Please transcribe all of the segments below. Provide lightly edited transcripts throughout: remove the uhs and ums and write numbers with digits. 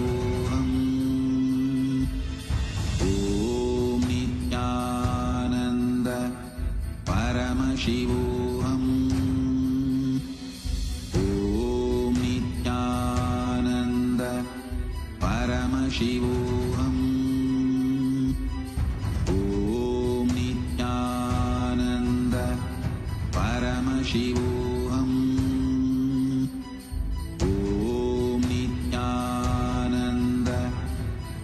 Paramashivoham. Om Nithyananda Paramashivoham. Om Nithyananda Paramashivoham. Om Nithyananda Paramashivoham. Om Nithyananda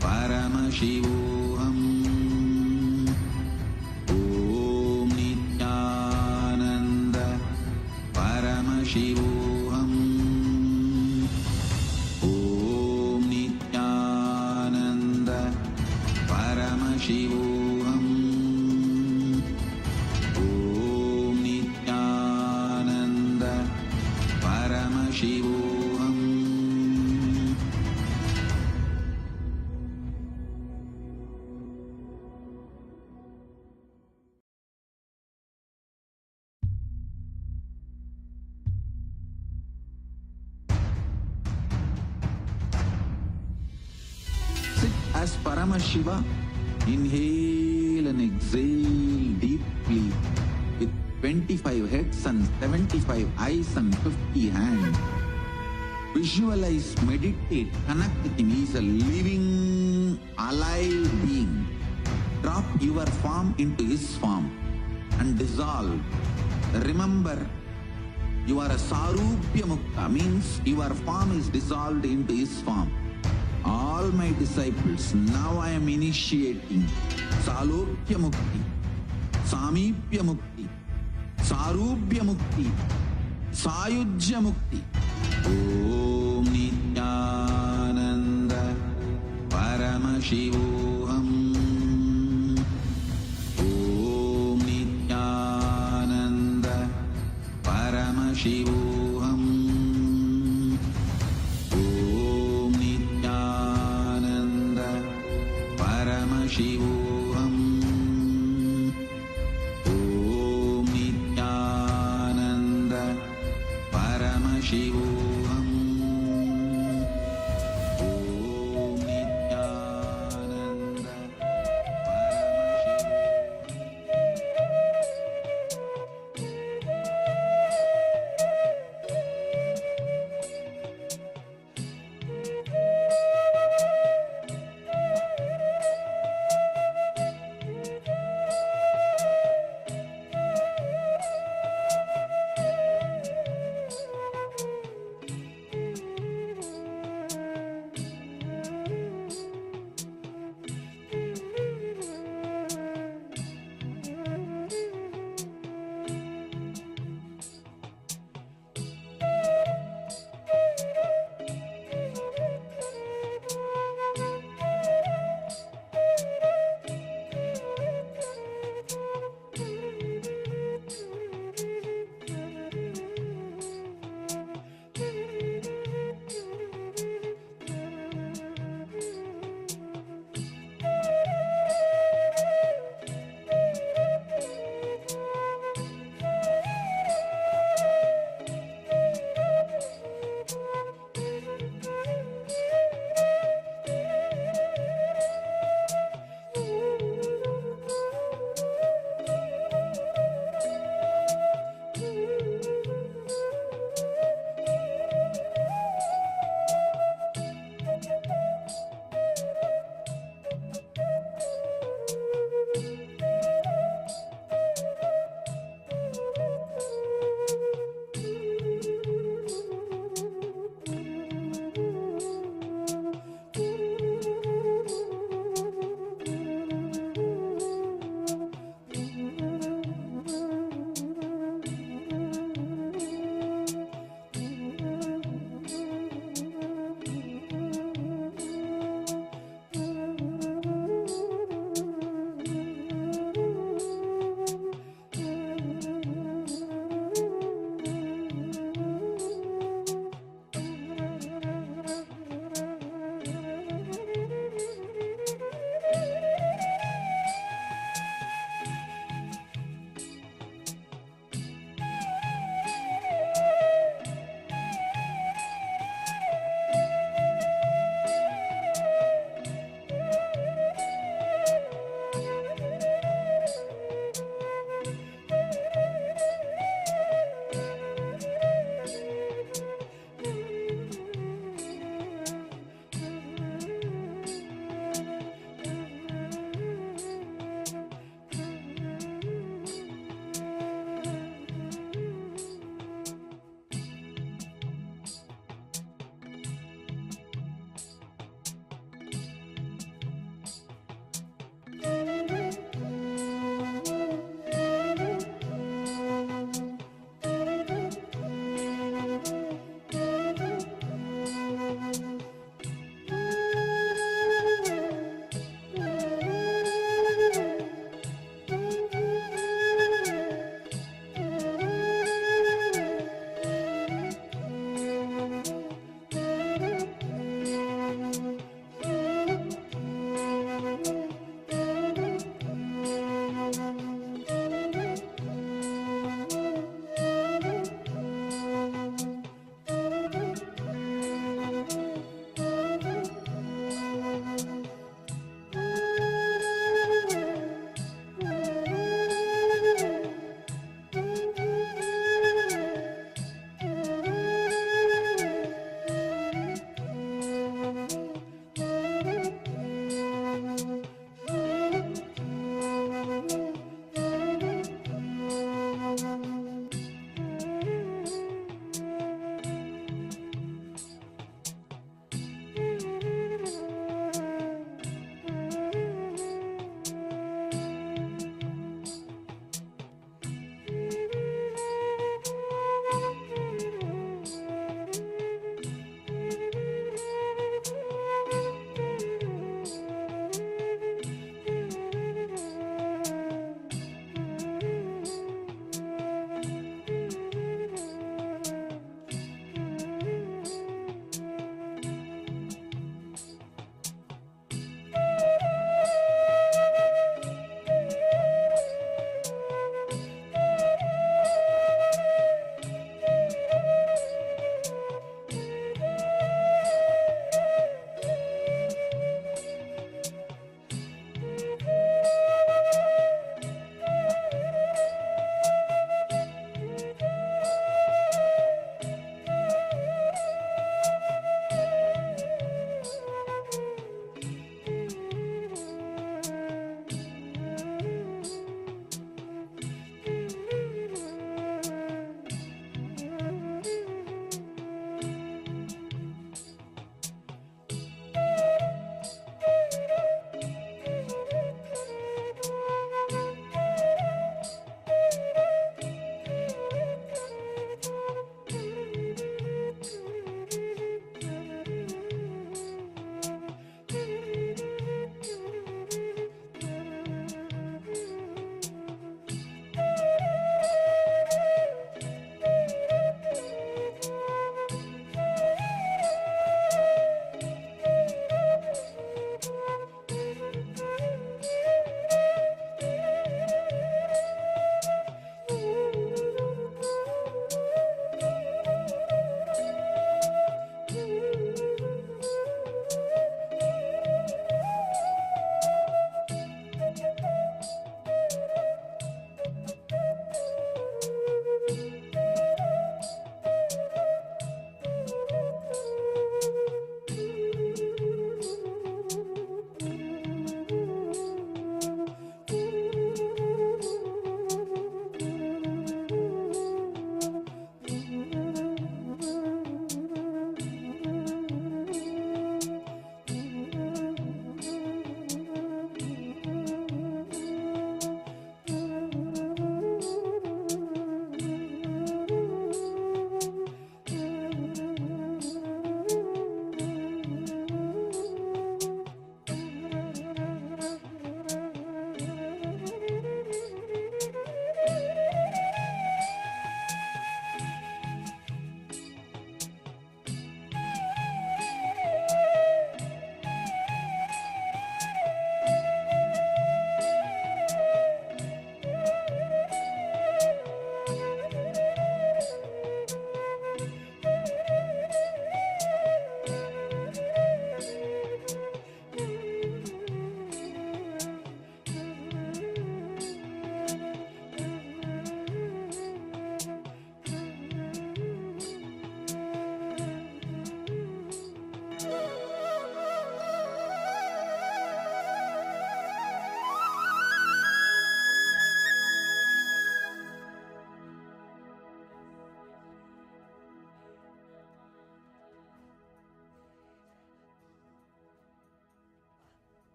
Paramashivoham. Om Nithyananda Paramashivoham. Om Nithyananda Paramashivoham. Om Nithyananda Paramashivoham. Sit as Paramashiva. Inhale and exhale deeply with 25 heads and 75 eyes and 50 hands. Visualize, meditate, connect with him. He is a living, alive being. Drop your form into his form and dissolve. Remember, you are a Sarupya Mukta, means your form is dissolved into his form. All my disciples, now I am initiating Salokya Mukti, Samipya Mukti, Sarupya Mukti, Sayujya Mukti. Om Nithyananda Paramashivoham. Om Nithyananda Paramashivoham. Om Nithyananda Paramashivoham. Om Nithyananda Paramashivoham. Om Nithyananda Paramashivoham.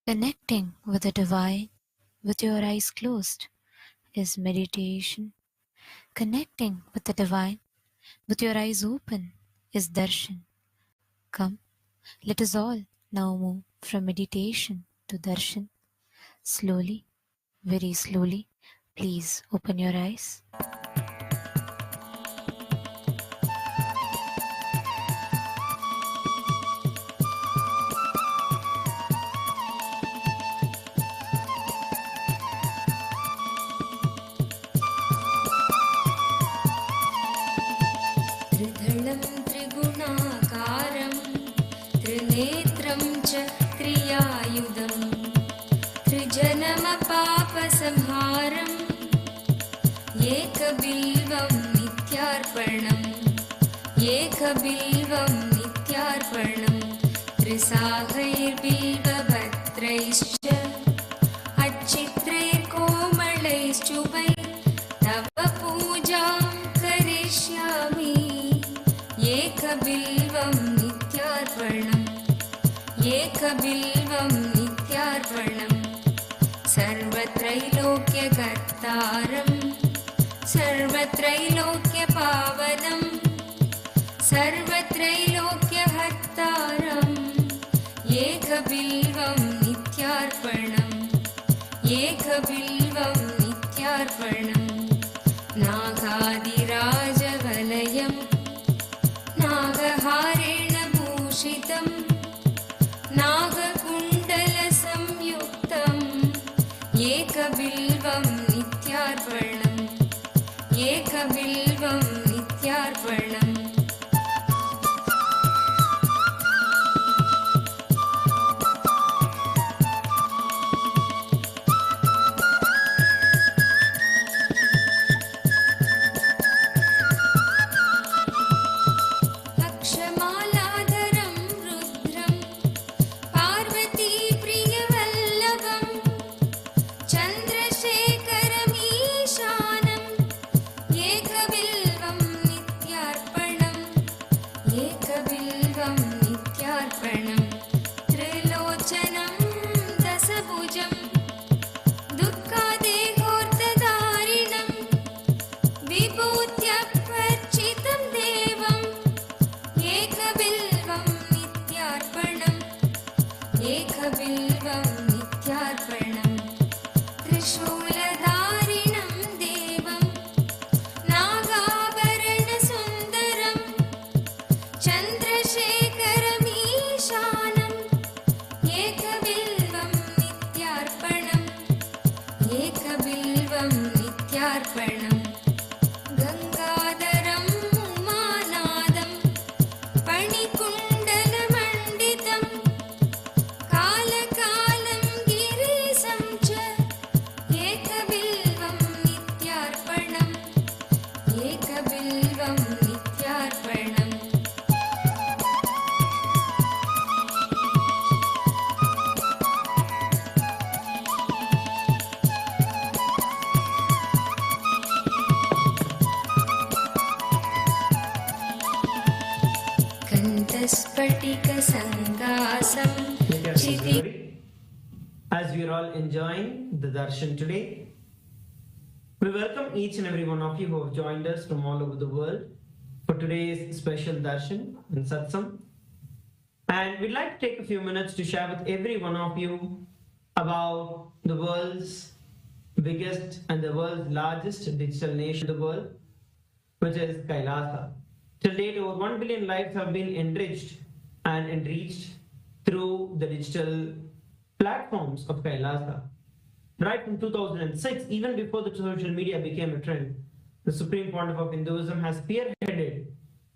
Connecting with the divine with your eyes closed is meditation. Connecting with the divine with your eyes open is darshan. Come, let us all now move from meditation to darshan. Slowly, very slowly, please open your eyes. त्रिधलं त्रिगुणाकारं त्रिनेत्रं च क्रियायुधं त्रिजन्मपापसंहारम् एकबिल्वं नित्यार्पणम् एकबिल्वं नित्यार्पणम् त्रिसागैर्बिल्वपत्रैश्च अच्छित्रैर्कोमलैश्चुभै तव पूजां करिष्यामि एकबिल्वं नित्यार्पणम् एकबिल्वं नित्यार्पणम् सर्वत्रैलोक्यकर्तारं सर्वत्रैलोक्यपावनं सर्वत्रैलोक्यहर्तारम् एकबिल्वं नित्यार्पणम् एकबिल्वं नित्यार्पणम् नागादिराजवलयं नागहारेण भूषितं नागकुण्डलसंयुक्तम् एकबिल्वं नित्यार्पणम् एकबिल्वं नित्यार्पणम् अक्षमालाधरं रुद्रं पार्वतीप्रियवल्लभं चन्द्रशेखरमीशानम् एकबिल्वं नित्यार्पणम् एकबिल्वं नित्यार्पणम् त्रिलोचनं दशभुजं दुःखादेहोर्तधारिणं विभूत्यार्चितं देवम् एकबिल्वं नित्यार्पणम् एकबिल्वं नित्यार्पणम् त्रिशूलधारिणं देवं नागाभरणसुन्दरं चन्द्रशेखरमीशानम् एकबिल्वं नित्यार्पणम् एकबिल्वं नित्यार्पणम् गङ्गाधरं उमानादं फणिकुण्डलमण्डितं कालकालं गिरीशं च एकबिल्वं नित्यार्पणम् एकबिल्वं नित्यार्पणम् कण्ठस्फटिकसङ्कासं Kshitiz As we are all enjoying the Darshan today, we welcome each and every one of you who have joined us from all over the world for today's special Darshan and Satsang. And we'd like to take a few minutes to share with every one of you about the world's biggest and the world's largest digital nation in the world, which is Kailasa. Till date, over 1 billion lives have been enriched and enriched through the digital platforms of Kailasa. Right from 2006, even before the social media became a trend, the Supreme Pontiff of Hinduism has spearheaded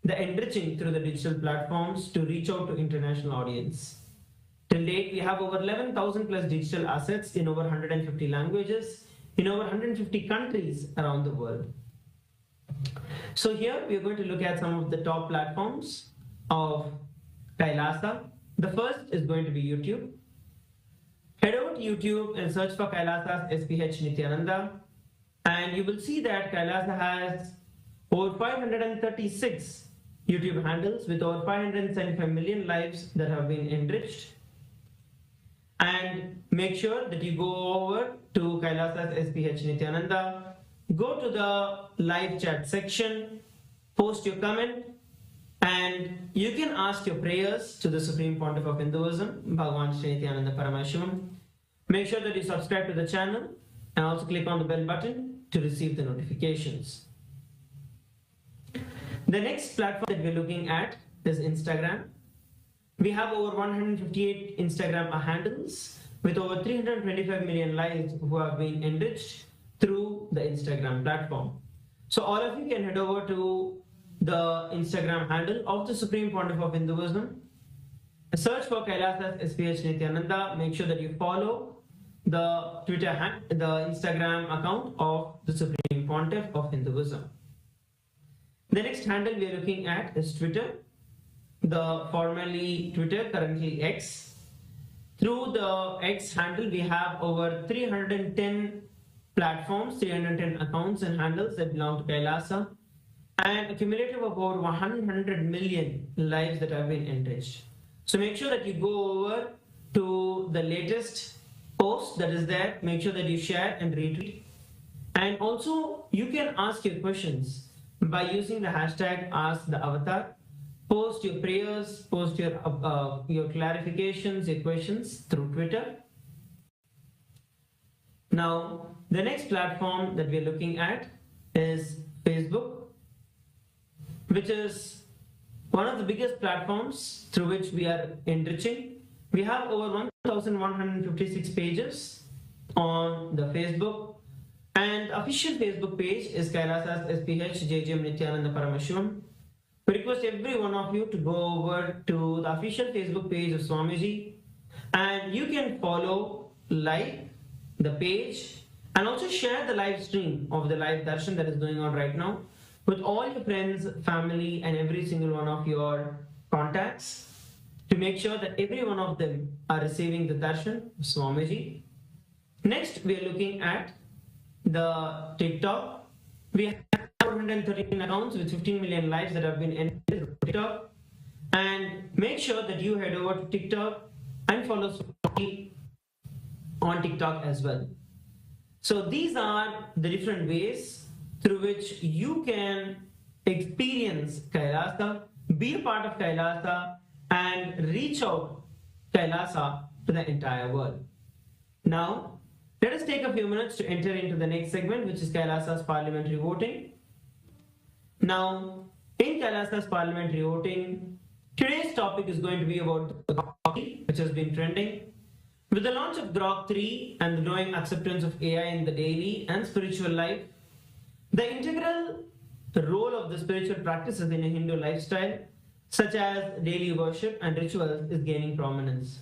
the enriching through the digital platforms to reach out to international audience. Till date, we have over 11,000 plus digital assets in over 150 languages in over 150 countries around the world. So here we are going to look at some of the top platforms of Kailasa. The first is going to be YouTube. Head over to YouTube and search for Kailasa's SPH Nithyananda, and you will see that Kailasa has over 536 YouTube handles with over 575 million lives that have been enriched. And make sure that you go over to Kailasa's SPH Nithyananda, go to the live chat section, post your comment, and you can ask your prayers to the Supreme Pontiff of Hinduism, Bhagavan Nithyananda Paramashivam. Make sure that you subscribe to the channel and also click on the bell button to receive the notifications. The next platform that we're looking at is Instagram. We have over 158 Instagram handles with over 325 million lives who have been enriched through the Instagram platform. So all of you can head over to the Instagram handle of the Supreme Pontiff of Hinduism. Search for Kailasa's SPH Nithyananda. Make sure that you follow the the Instagram account of the Supreme Pontiff of Hinduism. The next handle we are looking at is Twitter. The formerly Twitter, currently X. Through the X handle, we have over 310 platforms, 310 accounts and handles that belong to Kailasa, and a cumulative of over 100 million lives that have been enriched. So make sure that you go over to the latest post that is there. Make sure that you share and retweet. And also, you can ask your questions by using the hashtag #AskTheAvatar. Post your prayers, post your clarifications, your questions through Twitter. Now, the next platform that we're looking at is Facebook, which is one of the biggest platforms through which we are enriching. We have over 1,156 pages on the Facebook, and official Facebook page is Kailasa's SPH JJM Nithyananda Paramashivam. We request every one of you to go over to the official Facebook page of Swamiji, and you can follow, like the page, and also share the live stream of the live darshan that is going on right now with all your friends, family, and every single one of your contacts, to make sure that every one of them are receiving the darshan of Swamiji. Next, we are looking at the TikTok. We have 413 accounts with 15 million lives that have been entered on TikTok. And make sure that you head over to TikTok and follow Swamiji on TikTok as well. So these are the different ways through which you can experience Kailasa, be a part of Kailasa, and reach out Kailasa to the entire world. Now, let us take a few minutes to enter into the next segment, which is Kailasa's parliamentary voting. Now, in Kailasa's parliamentary voting, today's topic is going to be about the hockey, which has been trending. With the launch of Grok 3 and the growing acceptance of AI in the daily and spiritual life, the integral role of the spiritual practices in a Hindu lifestyle, such as daily worship and rituals, is gaining prominence.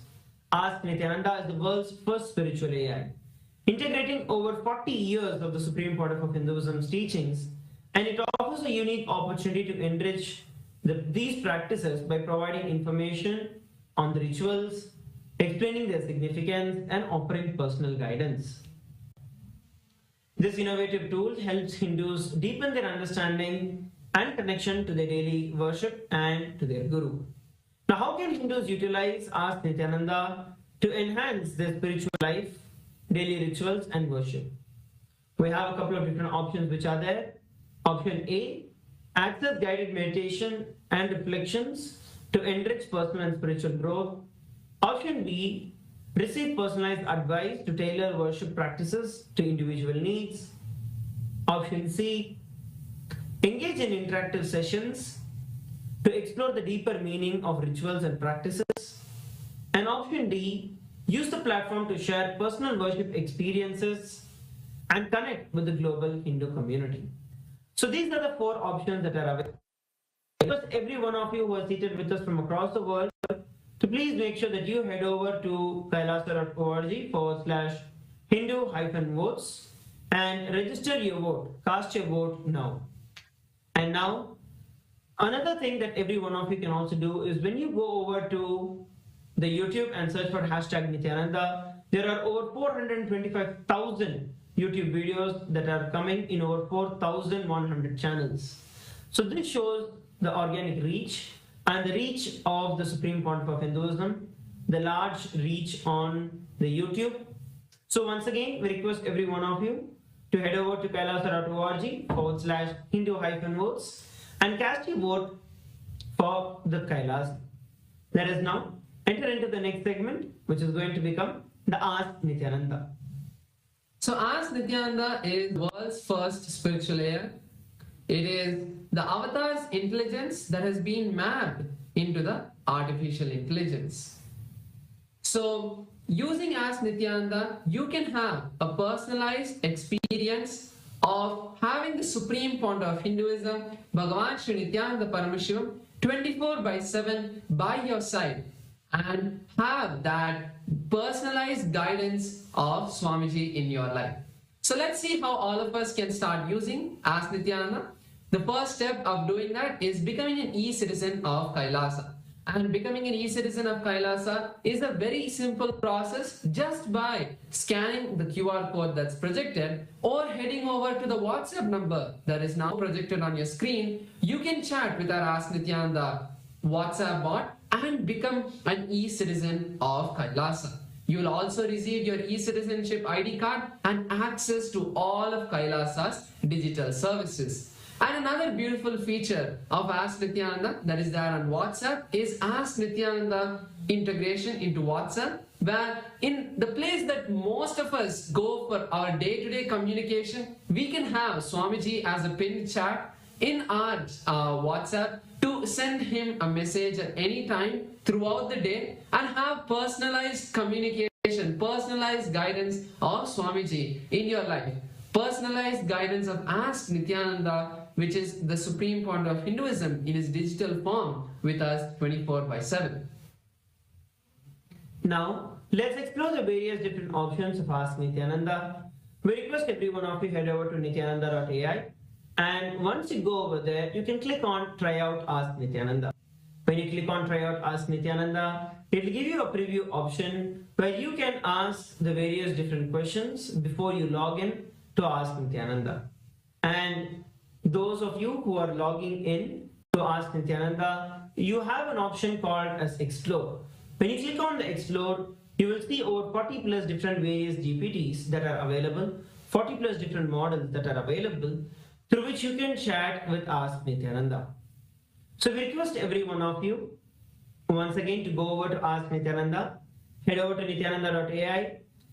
Ask Nithyananda is the world's first spiritual AI, integrating over 40 years of the Supreme Pontiff of Hinduism's teachings, and it offers a unique opportunity to enrich these practices by providing information on the rituals, explaining their significance, and offering personal guidance. This innovative tool helps Hindus deepen their understanding and connection to their daily worship and to their Guru. Now, how can Hindus utilize Ask Nithyananda to enhance their spiritual life, daily rituals, and worship? We have a couple of different options which are there. Option A, access guided meditation and reflections to enrich personal and spiritual growth. Option B, receive personalized advice to tailor worship practices to individual needs. Option C, engage in interactive sessions to explore the deeper meaning of rituals and practices. And option D, use the platform to share personal worship experiences and connect with the global Hindu community. So these are the four options that are available. Because every one of you who are seated with us from across the world, to please make sure that you head over to kailasa.org/Hindu-votes and register your vote. Cast your vote now. And now, another thing that every one of you can also do is when you go over to the YouTube and search for #Nithyananda, there are over 425,000 YouTube videos that are coming in over 4,100 channels. So this shows the organic reach and the reach of the Supreme Pontiff of Hinduism, the large reach on the YouTube. So once again, we request every one of you to head over to kailasa.org/Hindu-votes and cast your vote for the Kailas. Let us now enter into the next segment, which is going to become the Ask Nithyananda. So Ask Nithyananda is the world's first spiritual air. It is the avatar's intelligence that has been mapped into the artificial intelligence. So using Ask Nithyananda, you can have a personalized experience of having the supreme founder of Hinduism, Bhagavan Nithyananda Paramashivam, 24/7 by your side, and have that personalized guidance of Swamiji in your life. So let's see how all of us can start using Ask Nithyananda. The first step of doing that is becoming an e-citizen of Kailasa. And becoming an e-citizen of Kailasa is a very simple process just by scanning the QR code that's projected or heading over to the WhatsApp number that is now projected on your screen. You can chat with our Ask Nithyananda WhatsApp bot and become an e-citizen of Kailasa. You will also receive your e-citizenship ID card and access to all of Kailasa's digital services. And another beautiful feature of Ask Nithyananda that is there on WhatsApp is Ask Nithyananda integration into WhatsApp, where in the place that most of us go for our day-to-day communication, we can have Swamiji as a pinned chat in our WhatsApp to send him a message at any time throughout the day and have personalized communication, personalized guidance of Swamiji in your life. Personalized guidance of Ask Nithyananda, which is the supreme founder of Hinduism in his digital form with us 24/7. Now, let's explore the various different options of Ask Nithyananda. We request every one of you head over to nithyananda.ai, and once you go over there, you can click on Try Out Ask Nithyananda. When you click on Try Out Ask Nithyananda, it will give you a preview option where you can ask the various different questions before you log in to Ask Nithyananda. And those of you who are logging in to Ask Nithyananda, you have an option called as Explore. When you click on the Explore, you will see over 40 plus different various GPTs that are available, 40 plus different models that are available, through which you can chat with Ask Nithyananda. So we request every one of you once again to go over to Ask Nithyananda, head over to nithyananda.ai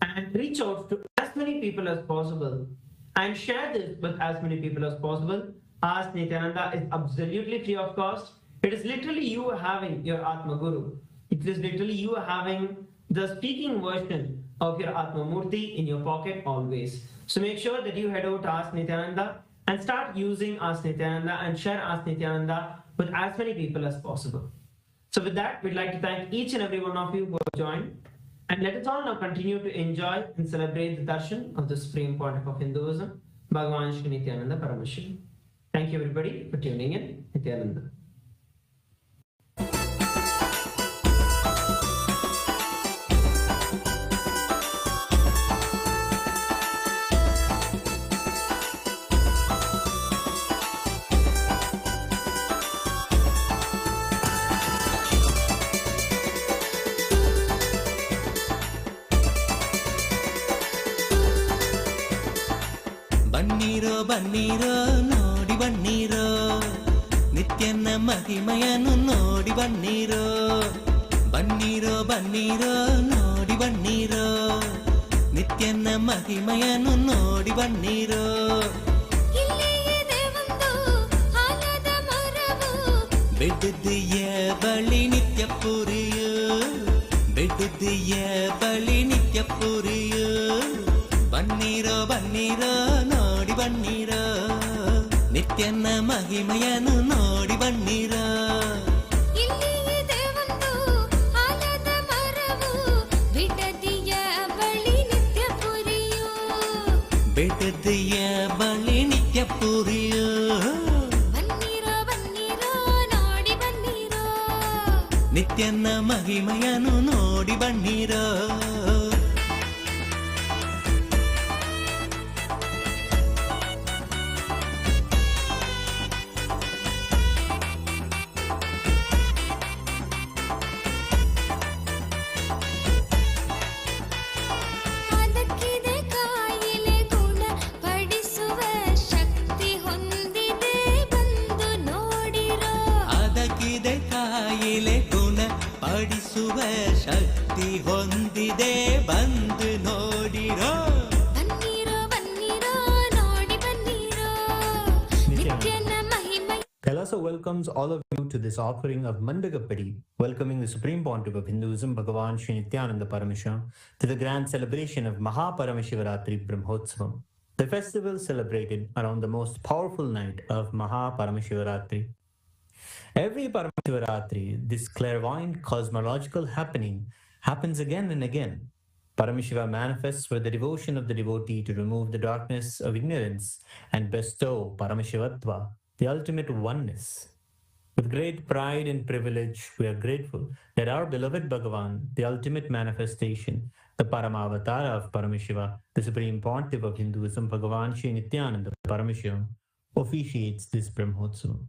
and reach out to as many people as possible and share this with as many people as possible. Ask Nithyananda is absolutely free of cost. It is literally you having your Atma Guru. It is literally you having the speaking version of your Atma Murthy in your pocket always. So make sure that you head over to Ask Nithyananda and start using Ask Nithyananda and share Ask Nithyananda with as many people as possible. So with that, we'd like to thank each and every one of you who have joined. And let us all now continue to enjoy and celebrate the darshan of the Supreme Pontiff of Hinduism, Bhagavan Nithyananda Paramashivam. Thank you everybody for tuning in. Nithyananda. ಬನ್ನೀರೋ ನೋಡಿ ಬನ್ನೀರೋ ನಿತ್ಯನ ಮಹಿಮೆಯನ್ನು ನೋಡಿ ಬನ್ನೀರೋ ಬನ್ನೀರೋ ಬನ್ನೀರೋ ನೋಡಿ ಬನ್ನೀರೋ ನಿತ್ಯನ ಮಹಿಮೆಯನ್ನು ನೋಡಿ ಬನ್ನೀರೋ ಬೆಡ್ದಿಯ ಬಳಿ ನಿತ್ಯ ಪುರಿಯೋ ಬೆಡ್ದಿಯ ಬಳಿ ನಿತ್ಯ ಪುರಿಯೋ ಬನ್ನೀರೋ ಬನ್ನೀರೋ ನೋಡಿ ಬನ್ನೀರೋ ನಿತ್ಯನ ಮಹಿಮೆಯನ್ನು ನೋಡಿ ಬನ್ನೀರೋ ಬೆಟ್ಟದಿಯ ಬಳಿ ನಿತ್ಯ ಪುರಿಯೋ ನಿತ್ಯನ ಮಹಿಮೆಯನ್ನು ನೋಡಿ ಬನ್ನೀರೋ ಮಾಡುವ ಶಕ್ತಿ ಹೊಂದಿದೆ ಬಂದು ನೋಡಿರೋ. ಬನ್ನಿರೋ ಬನ್ನಿರೋ ನೋಡಿ ಬನ್ನಿರೋ ನಿತ್ಯನ ಮಹಿಮೆ. Kailasa welcomes all of you to this offering of Mandagapadi, welcoming the Supreme Pontiff of Hinduism, Bhagavan Nithyananda Paramashivam, to the grand celebration of Paramashiva Brahmotsavam, the festival celebrated around the most powerful night of Paramashiva. Every Paramashiva, this clairvoyant cosmological happening happens again and again. Paramashiva manifests for the devotion of the devotee to remove the darkness of ignorance and bestow Paramashivatva, the ultimate oneness. With great pride and privilege, we are grateful that our beloved Bhagavan, the ultimate manifestation, the Parama Avatara of Paramashiva, the Supreme Pontiff of Hinduism, Bhagavan Nithyananda Paramashivam, officiates this Brahmotsavam.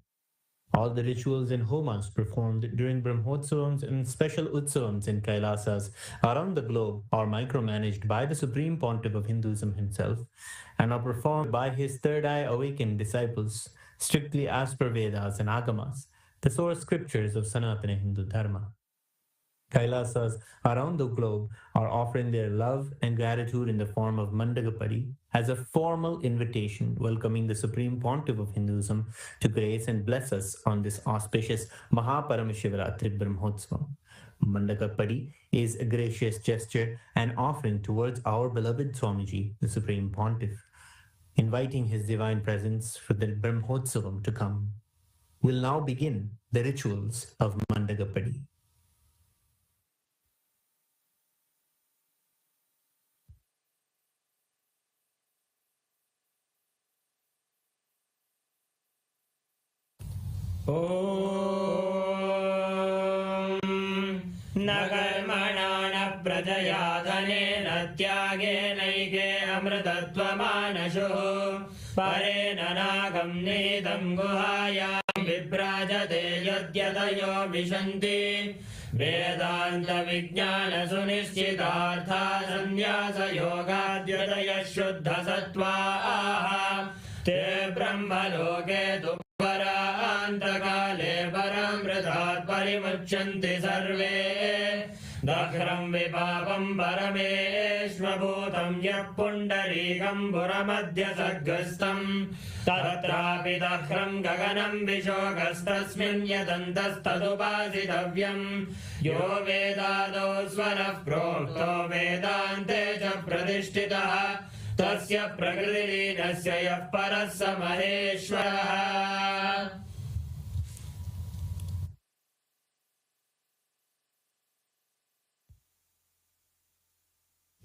All the rituals and homas performed during Brahmotsavams and special utsavams in Kailasas around the globe are micromanaged by the Supreme Pontiff of Hinduism himself and are performed by his third eye awakened disciples, strictly as per Vedas and Agamas, the source scriptures of Sanatana Hindu Dharma. Kailasas around the globe are offering their love and gratitude in the form of Mandagapadi as a formal invitation welcoming the Supreme Pontiff of Hinduism to grace and bless us on this auspicious Paramashiva Brahmotsavam. Mandagapadi is a gracious gesture and offering towards our beloved Swamiji, the Supreme Pontiff, inviting his divine presence for the Brahmotsavam to come. We'll now begin the rituals of Mandagapadi. ॐ न कर्मणा न प्रजया धनेन त्यागेनैके अमृतत्वमानशुः परेण नागं नीतं गुहायां विभ्राजते यद्यतयो विशन्ति वेदान्तविज्ञानसुनिश्चितार्था सन्न्यासयोगाद्यतयः शुद्धसत्त्वाः ते ब्रह्मलोके परान्तकाले परामृतात् परिमुच्यन्ति सर्वे दह्रं विपापं परमेश्वभूतं यः पुण्डरीकं पुरमध्यसग्रस्तं तत्रापि दह्रं गगनं विशोकस्तस्मिन् यदन्तस्तदुपासितव्यं यो वेदादौ स्वरः प्रोक्तो वेदान्ते च प्रतिष्ठितः तस्य प्रकृतिलीनस्य यः परः स महेश्वरः.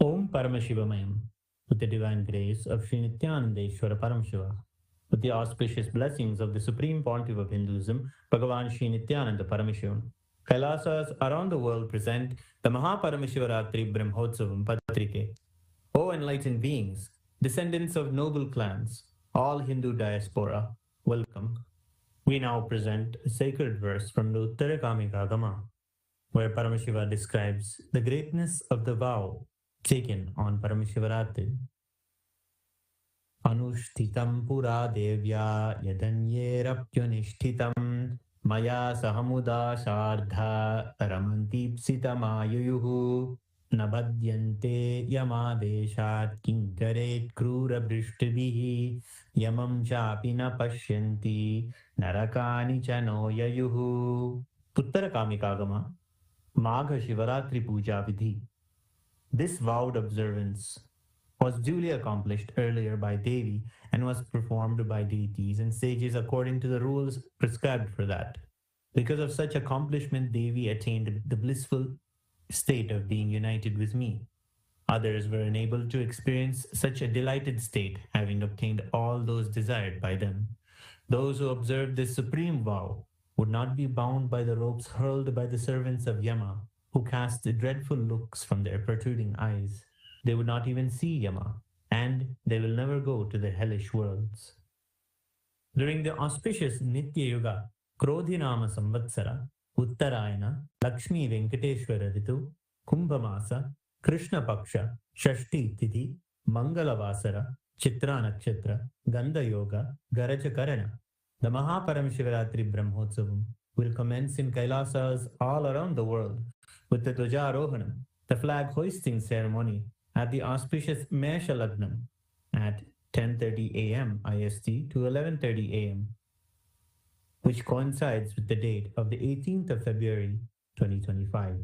Om Paramashivamayam, with the divine grace of Sri Nithyanandeshwara Paramashiva, with the auspicious blessings of the Supreme Pontiff of Hinduism, Bhagavan Sri Nithyananda Paramashivam, Kailasas around the world present the Paramashiva Brahmotsavam Patrike. O enlightened beings, descendants of noble clans, all Hindu diaspora, welcome. We now present a sacred verse from the Uttarakamikagama, where Paramashiva describes the greatness of the vow taken on Paramashivaratri. Anushtitam pura devya yadanyerapyunishtitam maya sahamuda shardha ramantipsitamayuyuhu nabhadyante yamadeshat kinkaret krura brishtibihi yamam chapi na pashyanti narakani chano yayuhu. Uttarakamikagama, Magha Shivaratri Puja Vidhi. This vowed observance was duly accomplished earlier by Devi and was performed by deities and sages according to the rules prescribed for that. Because of such accomplishment, Devi attained the blissful state of being united with me. Others were unable to experience such a delighted state, having obtained all those desired by them. Those who observed this supreme vow would not be bound by the ropes hurled by the servants of Yama, who cast dreadful looks from their protruding eyes. They would not even see Yama, and they will never go to the hellish worlds. During the auspicious Nitya Yuga, Krodhinama Samvatsara, Uttarayana, Lakshmi Venkateshwara Ritu, Kumbhamasa, Krishna Paksha, Shashti Tithi, Mangalavasara, Chitra Nakshatra, Gandha Yoga, Garaja Karana, the Paramashivaratri Brahmotsavam will commence in Kailasas all around the world with the Dwajarohanam, the flag hoisting ceremony at the auspicious Mesha Lagnam at 10:30 a.m. IST to 11:30 a.m., which coincides with the date of the 18th of February 2025.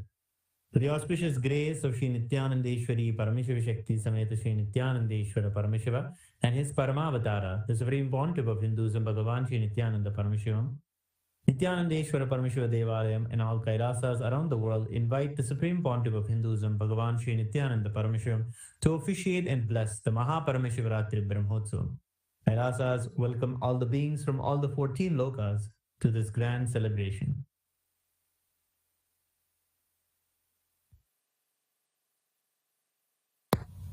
With the auspicious grace of Sri Nithyanandeshwari Paramashiva Shakti Sameta Sri Nithyanandeshwara Paramashiva and his Parama Avatara, the Supreme Pontiff of Hinduism, Bhagavan Sri Nithyananda Paramashivam, Nithyanandeshwara Paramashiva Devalayam and all Kailasas around the world invite the Supreme Pontiff of Hinduism, Bhagavan Sri Nithyananda Paramashivam, to officiate and bless the Paramashiva Brahmotsavam. Kailasas welcome all the beings from all the 14 lokas to this grand celebration.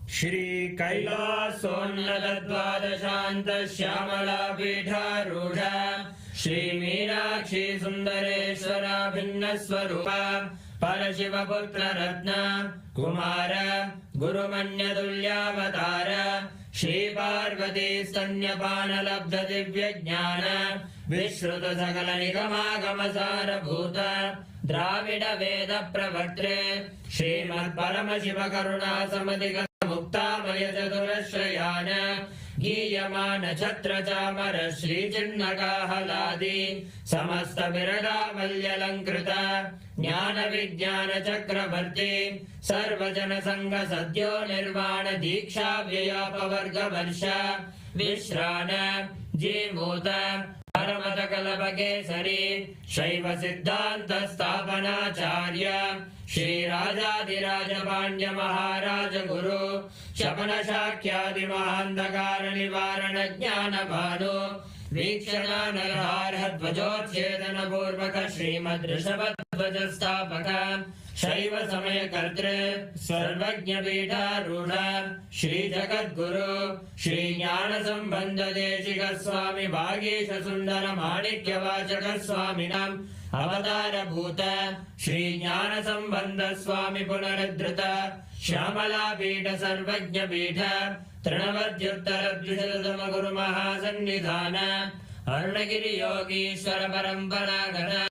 Shri Kailasonnata Dvadashanta Shyamala Pidharudha Shri Meenakshi Sundareshwara Bhinna Swarupa Parashiva Putra Ratna Kumara Guru Manya Dulyavatara Shri Parvati Stanyapana Labdha Divya Jnana Vishruta Sakala Nigama Gamasara Bhuta Dravida Veda Pravartre Srimad Paramashiva Karuna Samadhiga Muktamaya Chaturashrayana Giyamana Chatra Chamara Shri Chinnaka Haladi Samasta Virada Valyalankrita Jnana Vijnana Chakravarti Sarvajana Sangha Sadhyo Nirvana Diksha Vyapavarga Varsha Vishrana Jimota Paramata Kalapakesari Shaiva Siddhanta Sthapanacharya Shri Rajadiraja Pandya Maharaja Guru Shapana Shakyadi Mahandakara Nivarana Jnana Bhanu Vikshana Narhara Dvajotchedana Purvaka Srimad Rishabhadvaja Sthapaka Shaiva Samaya Kartre Sarvajna Pita Rudha Shri Jagat Guru Shri Jnana Sambandha Deshika Swami Bhagesha Sundara Manikya Vachaka Swaminam Avatara Bhuta Shri Jnana Sambandha Swami Punaradhrita Shyamala Pita Sarvajna Pita Trinavadyuttara Dvishatatama Guru Mahasannidhana Arunagiri Yogishwara Parampara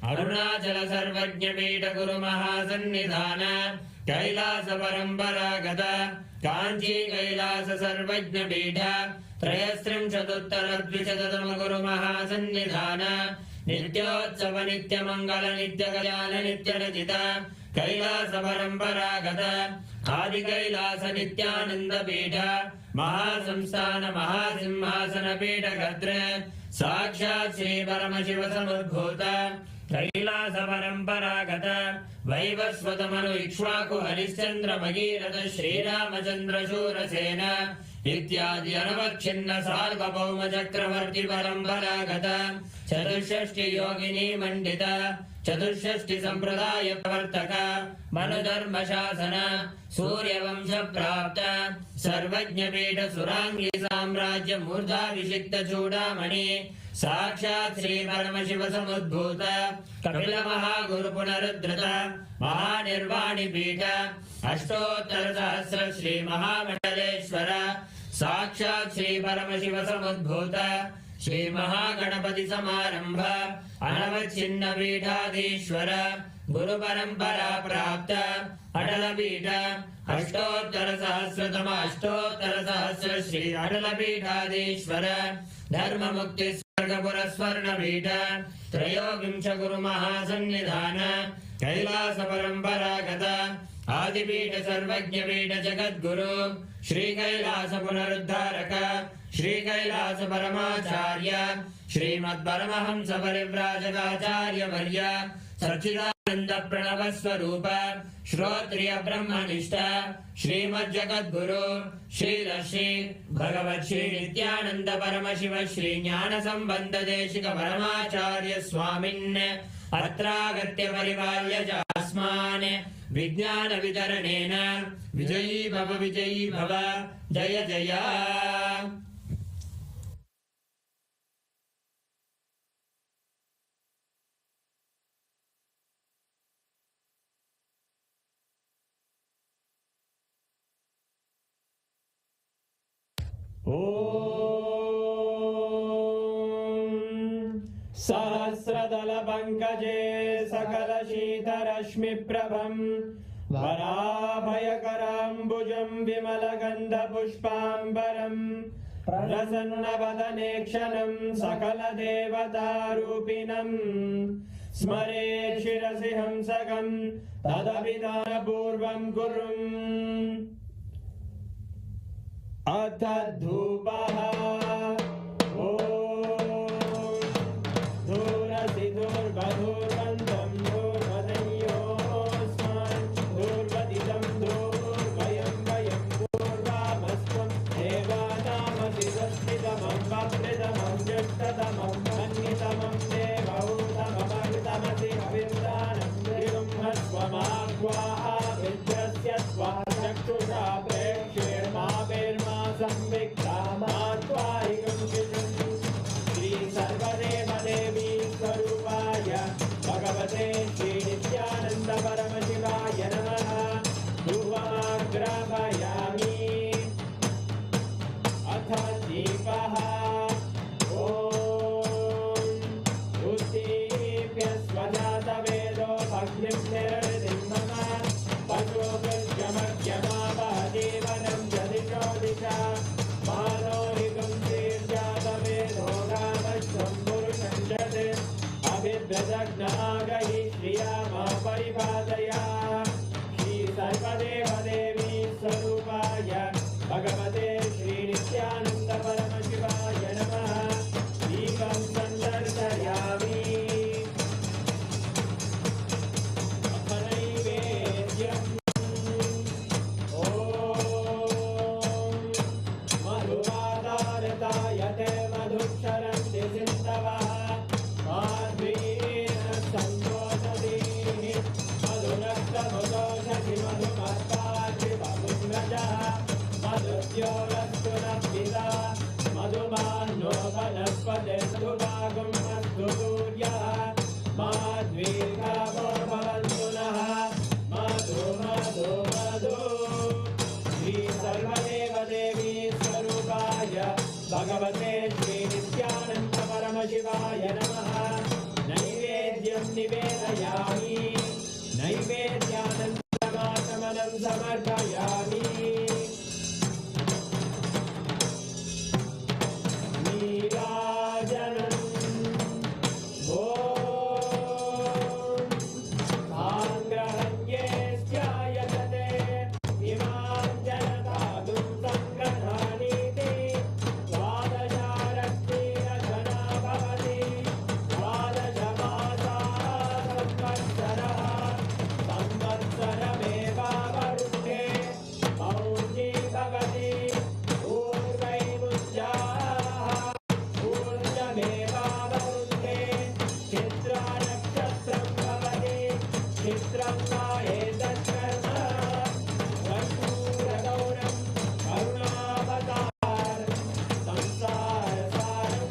Arunachala Sarvajna Pita Guru Mahasannidhana Kailasa Parampara Gata Kanchi Kailasa Sarvajna Pita Trayastrim Chatuttara Dvishatatama Guru Mahasannidhana Nityotsava Nitya Mangala Nitya Kalyana Nitya Rajita Kailasa Parampara Gata Adi Kailasa Nityananda Pita Mahasamsthana Mahasimhasana Pita Gatra Sakshat Shri Paramashiva Samudbhuta Kailasa Parampara Gata Vaivasvatamanu Ikshvaku Harishchandra Bhagirata Shri Ramachandra Shurasena Ityadi Anavakshina Sarvabhauma Chakravarti Parampara Gata Chaturshashti Yogini Mandita Chaturshashti Sampradaya Pravartaka Manudharma Shasana Surya Vamsha Prapta Sarvajna Pita Surangi Samrajya Murdha Vishikta Chudamani Sakshat Shri Paramashiva Samudbhuta Kapila Mahaguru Punaruddhrita Mahanirvani Pita Ashtottara Sahasra Shri Mahamangaleshwara Sakshat Shri Paramashiva Samudbhuta Shri Mahaganapati Samarambha Anavachinna Pithadishwara Guru Parampara Prapta Adala Pita Ashtottara Sahasratama Ashtottara Sahasra Shri Adala Pithadishwara Dharma Mukti Sargapura Swarna Pita Trayogimsha Guru Mahasannidhana Kailasa Parampara Gata Adipita Sarvajna Pita Jagat Guru Shri Kailasa Punaruddharaka Shri Kailasa Paramacharya Srimad Paramahamsa Parivrajagacharya Varya Satchidananda Pranava Swarupa Shrotriya Brahmanishta Srimad Jagat Guru Shri Rashi Bhagavat Shri Nithyananda Paramashiva Shri Jnana Sambandha Deshika Paramacharya Swamin Atragatya Parivalya Jasman Vijnana Vidaranena Vijayi Bhava Jaya Jaya. सहस्रदलपङ्कजे सकलशीतरश्मिप्रभम् वराभयकराम्बुजं विमलगन्धपुष्पाम्बरम् प्रसन्नवदने क्षणं सकलदेवतारूपिणम् स्मरेत् शिरसि हंसकं तदभिधानपूर्वं कुर्वन् अथ धूपः धूर्वधूर्वन्तं धूर्वदयोस्मान् धूर्वदितं धूर्वयं वयं पूर्वामस्त्वं देवानामसि संस्थितमं वप्रितमं ज्येष्ठतमं मन्यतमं देवहूतममृतमसि हविर्दानं त्रिगुंहस्वमाग्वाः विद्यस्य स्वाचक्षुषा प्रेक्ष्येर्मा संविक्ता मात्वारिगं शिशुं श्री सर्वदेवदेवी स्वरूपाय भगवते श्री नित्यानंद परमशिवाय नमः धूपमाग्रापयामि अथ दीपः उत्दीप्य स्वजातवेदो भग्निं निर्वृतिं मम पशुभिर्यमर्यमावह जीवनं जदिशो दिशा मानोरिगं श्रीर्जातवेदो गावश्वं पुरुषं जते अभिभ्रजग्नागहि श्रिया मा परिपादया श्री सर्वदेवदेवी स्वरूपाय भगवते श्री नित्यानंद परमशिवाय नमः दीपं सन्दर्शयामि अथ नैवेद्यम् मधुवादारतायते मधुक्षरन्ति सिन्धवः माध्वीन सन्तोषदीः मधुरक्तमुदोषधि मधुमत्तार्ति बहुम्रजः मधुद्योरस्तु नप्पिता मधुमान्नो वनस्पते मधुभागं अस्तु सूर्यः माध्वीर्गावो भवन्तु नः मधु मधु मधु श्री सर्वदेवदेवी स्वरूपाय भगवते श्री नित्यानंद परमशिवाय नमः नैवेद्यं निवेदयामि नैवेद्यानन्तमाचमनं समर्पयामि नीराजनम् आङ्ग्रहण्ये स्यायतते इमां जनतादुं सङ्ग्रहाणीति द्वादशारक्तिरचना भवति द्वादशमासाः संवत्सरः संवत्सरमेवावरुद्धे मौञ्जी भवति पूर्वैमुञ्जाः पूर्णमेवावरुद्धे चित्रानक्षत्रं भवति चित्रं वा एतत्कर्म कर्पूरगौरं करुणावतार संसारसारं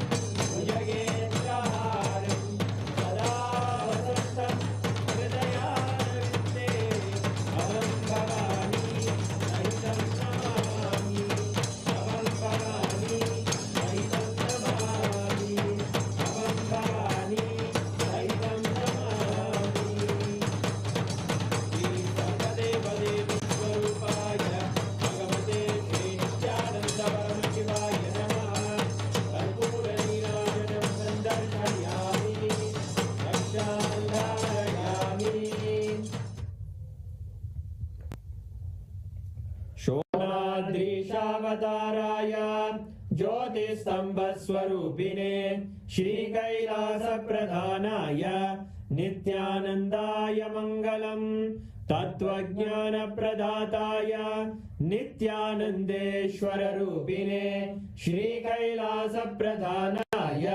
भुजगेन्द्रहारं सदा वसन्तं हृदयारविन्दे अहं भवानी सहितं नमामि अहं भवानी सहितं नमामि अहं भवानी सहितं नमामि श्री सर्वदेवदेवी स्वरूपाय भगवते श्री नित्यानंद परमशिवाय नमः कर्पूरनीराजनं सन्दर्शयामि रक्षां धारयामि शोणाद्रीशावताराय ज्योतिस्तम्भस्वरूपिणे श्रीकैलासप्रधानाय नित्यानन्दाय मङ्गलम् तत्त्वज्ञानप्रदाताय नित्यानन्देश्वररूपिणे श्रीकैलासप्रधानाय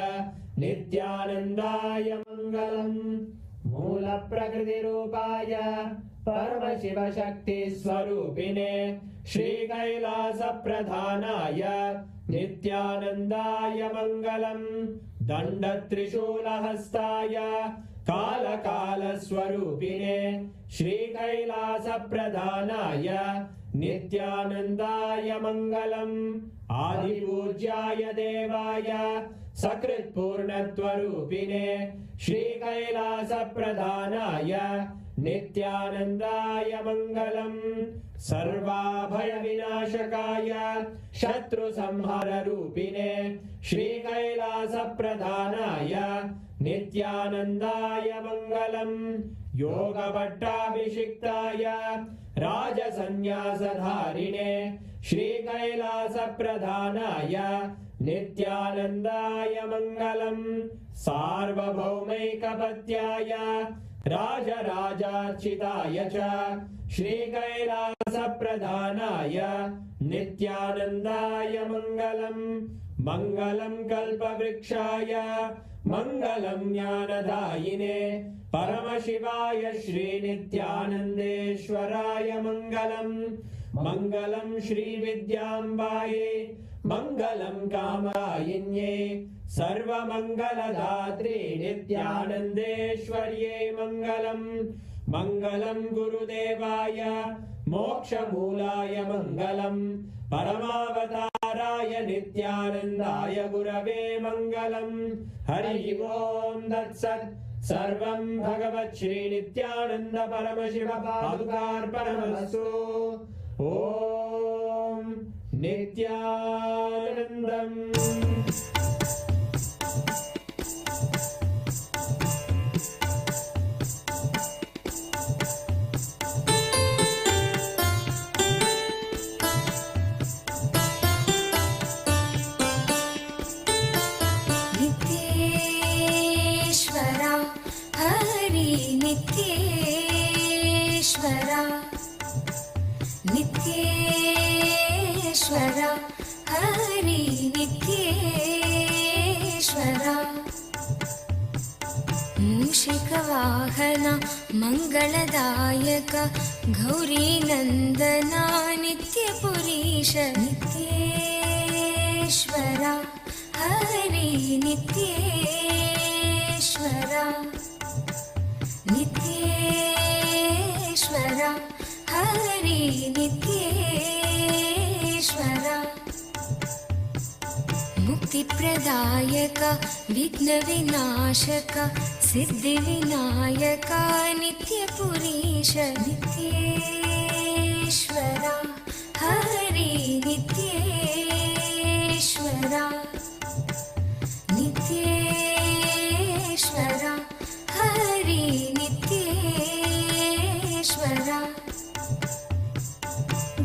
नित्यानन्दाय मङ्गलम् मूलप्रकृतिरूपाय परमशिवशक्तिस्वरूपिणे श्रीकैलासप्रधानाय नित्यानन्दाय मङ्गलम् दण्डत्रिशूलहस्ताय कालकालस्वरूपिणे श्रीकैलासप्रधानाय नित्यानन्दाय मङ्गलम् आदिपूज्याय देवाय सकृत्पूर्णत्वरूपिणे श्रीकैलासप्रधानाय नित्यानन्दाय मङ्गलम् सर्वाभयविनाशकाय शत्रुसंहाररूपिणे श्रीकैलासप्रधानाय नित्यानन्दाय मङ्गलम् योगपट्टाभिषिक्ताय राजसन्न्यासधारिणे श्रीकैलासप्रधानाय नित्यानन्दाय मङ्गलम् सार्वभौमैकपत्याय राजराजार्चिताय च श्रीकैलासप्रधानाय नित्यानन्दाय मङ्गलम् मङ्गलम् कल्पवृक्षाय मङ्गलम् ज्ञानदायिने परमशिवाय श्रीनित्यानन्देश्वराय मङ्गलम् मङ्गलम् श्रीविद्याम्बायै मङ्गलम् कामदायिन्ये सर्वमङ्गलदात्रे नित्यानन्देश्वर्यै मङ्गलम् मङ्गलम् गुरुदेवाय मोक्षमूलाय मङ्गलम् परमावताराय नित्यानन्दाय गुरवे मङ्गलम् हरि ओम् तत्सत् सर्वं भगवत् श्रीनित्यानन्द परमशिव पादुकार्पणमस्तु ॐ नित्यानन्दम् नित्येश्वरा नित्येश्वरा हरि नित्येश्वरा मूषिकवाहन मङ्गलदायक गौरीनन्दना नित्यपुरीश नित्येश्वरा हरि नित्येश्वरा नित्येश्वरा हरि नित्येश्वरा मुक्तिप्रदायक विघ्नविनाशक सिद्धिविनायक नित्यपुरीश नित्येश्वरा हरि नित्येश्वरा नित्येश्वरा हरि नित्येश्वरा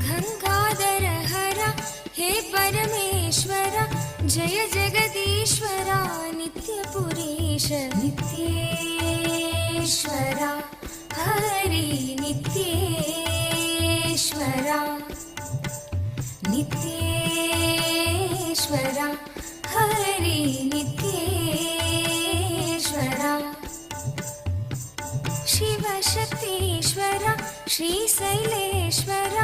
गंगाधर हर हे परमेश्वर जय जगदीश्वरा नित्यपुरीश नित्येश्वरा हरि नित्येश्वरा नित्येश्वरा हरि नित्येश्वरा शिवशक्तीश्वर श्रीशैलेश्वर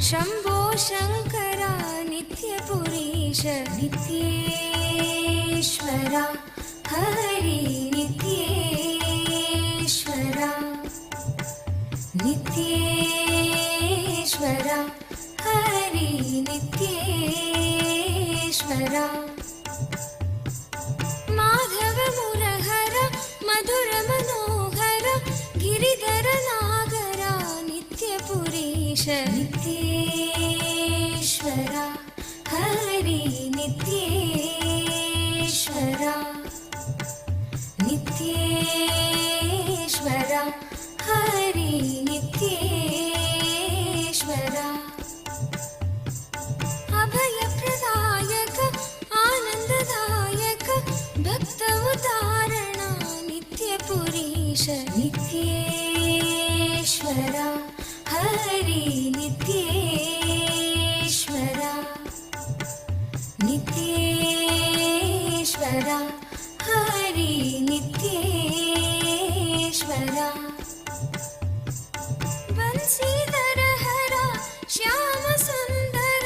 शम्भो शङ्करा नित्यपुरीश नित्येश्वरा हरि नित्येश्वरा नित्येश्वरा हरि नित्येश्वरा माधव मुरहर मधुर मनोहर गिरिधर नागरा नित्यपुरीश नित्येश्वरा हरि नित्येश्वरा नित्येश्वरा हरि नित्येश्वरा अभयप्रदायक आनन्ददायक भक्त उदाहरणा नित्यपुरीश नित्येश्वरा हरि नित्येश्वरा नित्येश्वरा हरि नित्येश्वरा बंसीधर हरा श्याम सुंदर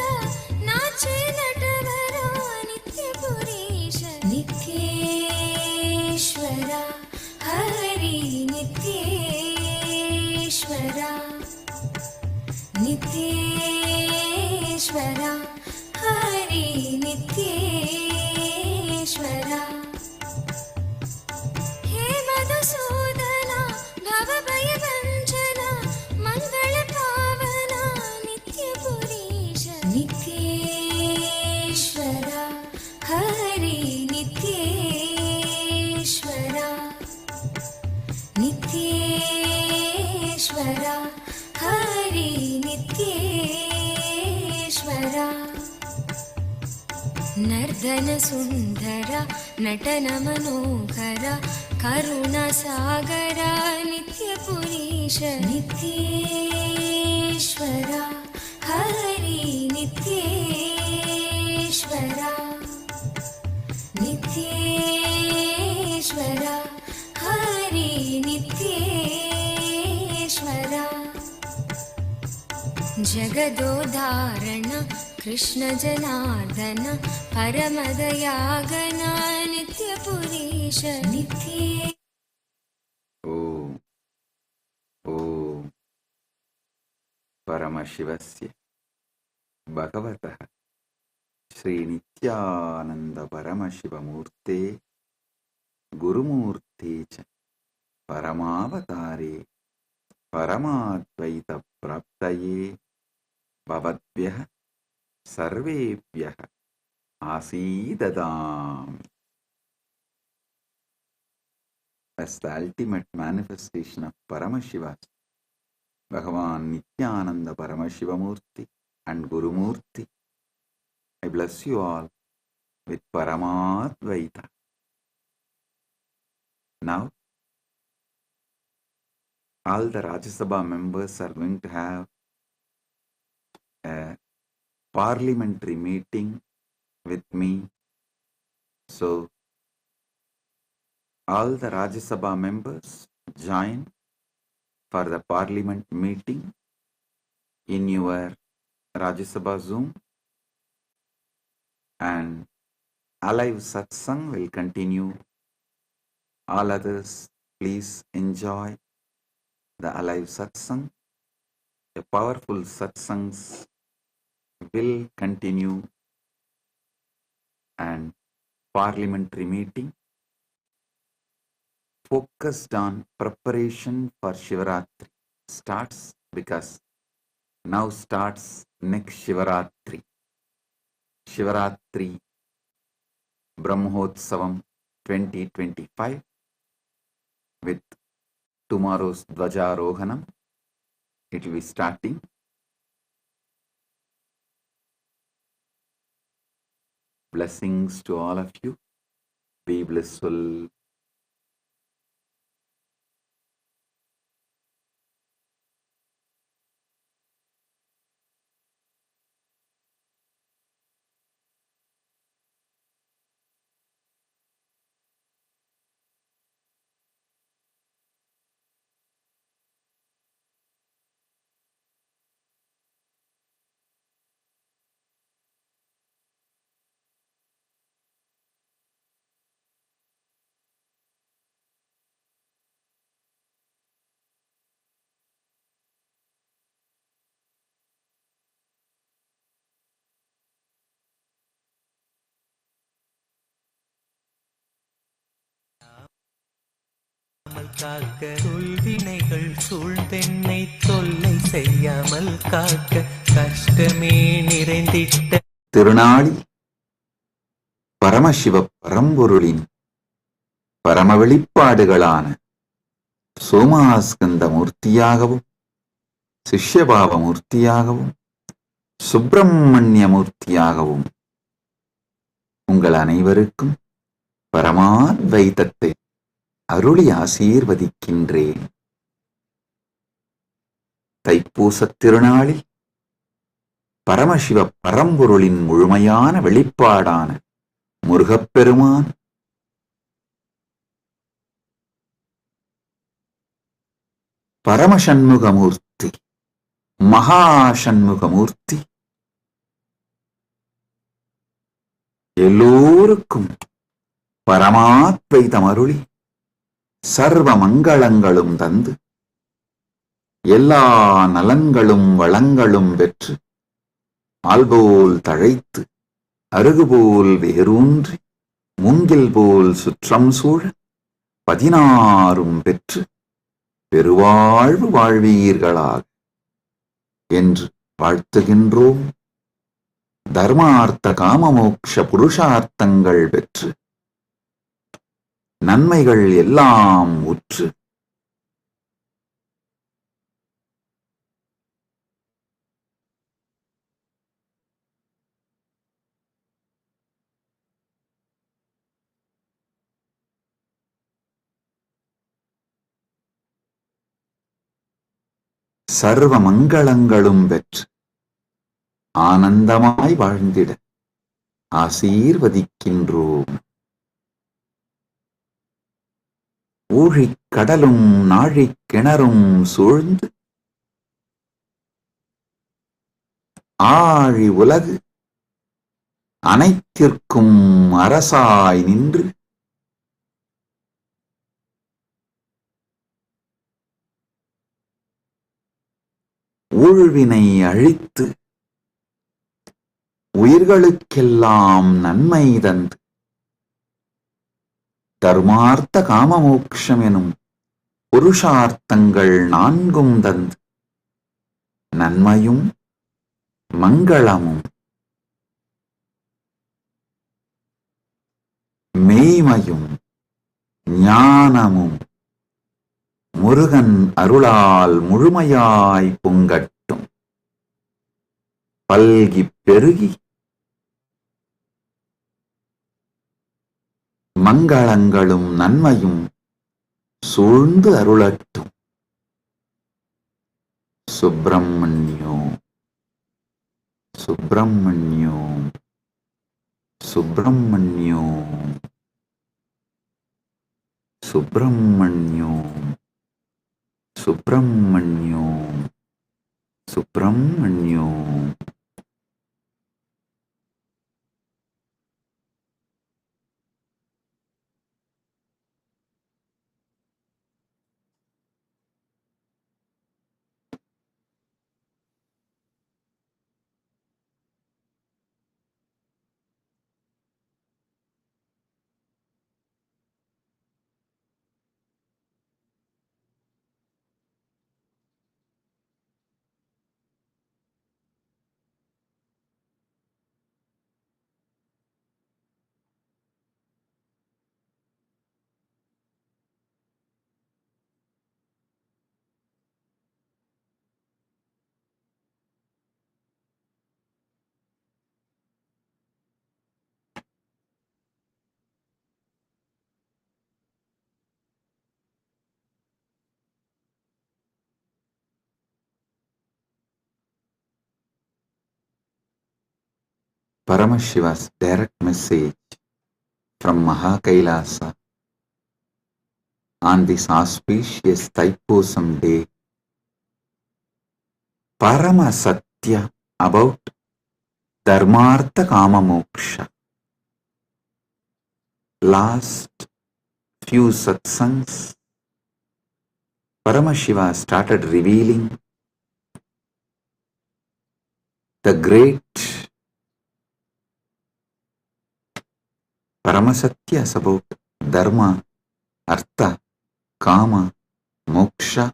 नाचे नटवरा नित्यपुरीश नित्येश्वरा हरि नित्येश्वरा नित्येश्वरा हरि नित्येश्वरा नर्दन सुन्दर नटन मनोहर करुणसागर नित्यपुरीश नित्येश्वर हरि नित्येश्वर नित्येश्वर हरि नित्येश्वर जगदोदाहरण कृष्ण जनार्दन परमदयागन नित्यपुरीश नित्ये ॐ परमशिवस्य भगवतः श्रीनित्यानन्द परमशिवमूर्ते गुरुमूर्ते च परमावतारे परमाद्वैतप्राप्तये भवद्भ्यः सर्वेभ्यः आसीददामि. As the ultimate manifestation of Paramashiva, Bhagavan Nithyananda Paramashivam Murthy and Guru Murthy, I bless you all with Paramadvaita. Now, all the Rajya Sabha members are going to have a parliamentary meeting with me. So, all the Rajya Sabha members join for the parliament meeting in your Rajya Sabha Zoom, and alive satsang will continue. All others, please enjoy the alive satsang. The powerful satsangs will continue, and parliamentary meeting focused on preparation for Shivaratri starts, because now starts next Shivaratri. Shivaratri Brahmotsavam 2025 with tomorrow's Dvajarohanam. It will be starting. Blessings to all of you. Be blissful. காக்க சொல்வினைகள் சூழ்ந்தென்னை தொல்லை செய்யாமல் காக்க கஷ்டமே நிறைந்திட்ட திருநாளி பரமசிவ பரம்பொருளின் பரம வெளிப்பாடுகளான சோமாஸ்கந்த மூர்த்தியாகவும் சிஷ்யபாவ மூர்த்தியாகவும் சுப்பிரமணிய மூர்த்தியாகவும் உங்கள் அனைவருக்கும் பரமாத்வைதத்தை அருளி ஆசீர்வதிக்கின்றேன். தைப்பூசத் திருநாளில் பரமசிவ பரம்பொருளின் முழுமையான வெளிப்பாடான முருகப்பெருமான் பரமசண்முகமூர்த்தி மகாசண்முகமூர்த்தி எல்லோருக்கும் பரமாத்வைதம் அருளி சர்வ மங்களங்களும் தந்து எல்லா நலன்களும் வளங்களும் பெற்று ஆல்போல் தழைத்து அருகுபோல் வேரூன்றி மூங்கில் போல் சுற்றம் சூழ 16 பெற்று பெருவாழ்வு வாழ்வீர்களாக என்று வாழ்த்துகின்றோம். தர்மார்த்த காமமோக்ஷ புருஷார்த்தங்கள் பெற்று நன்மைகள் எல்லாம் உற்று சர்வ மங்களங்களும் பெற்று ஆனந்தமாய் வாழ்ந்திட ஆசீர்வதிக்கின்றோம். ஊழிக் கடலும் நாழிக் கிணறும் சூழ்ந்து ஆழி உலகு அனைத்திற்கும் அரசாய் நின்று ஊழ்வினை அழித்து உயிர்களுக்கெல்லாம் நன்மை தந்து தர்மார்த்த காமமோக்ஷம் எனும் புருஷார்த்தங்கள் நான்கும் தந்து நன்மையும் மங்களமும் மெய்மையும் ஞானமும் முருகன் அருளால் முழுமையாய் பொங்கட்டும். பல்கிப் பெருகி மங்களங்களும் நன்மையும் சூழ்ந்து அருளட்டும். சுப்பிரமணியோ சுப்பிரமணியோ சுப்பிரமணியோ சுப்பிரமணியோ சுப்பிரமணியோ சுப்பிரமணியோ. Paramashiva's direct message from Mahakailasa on this auspicious Thaipusam day, Parama Satya about Dharmartha Kama Moksha. Last few satsangs, Paramashiva started revealing the great Paramasatyas about Dharma, Artha, Kama, Moksha.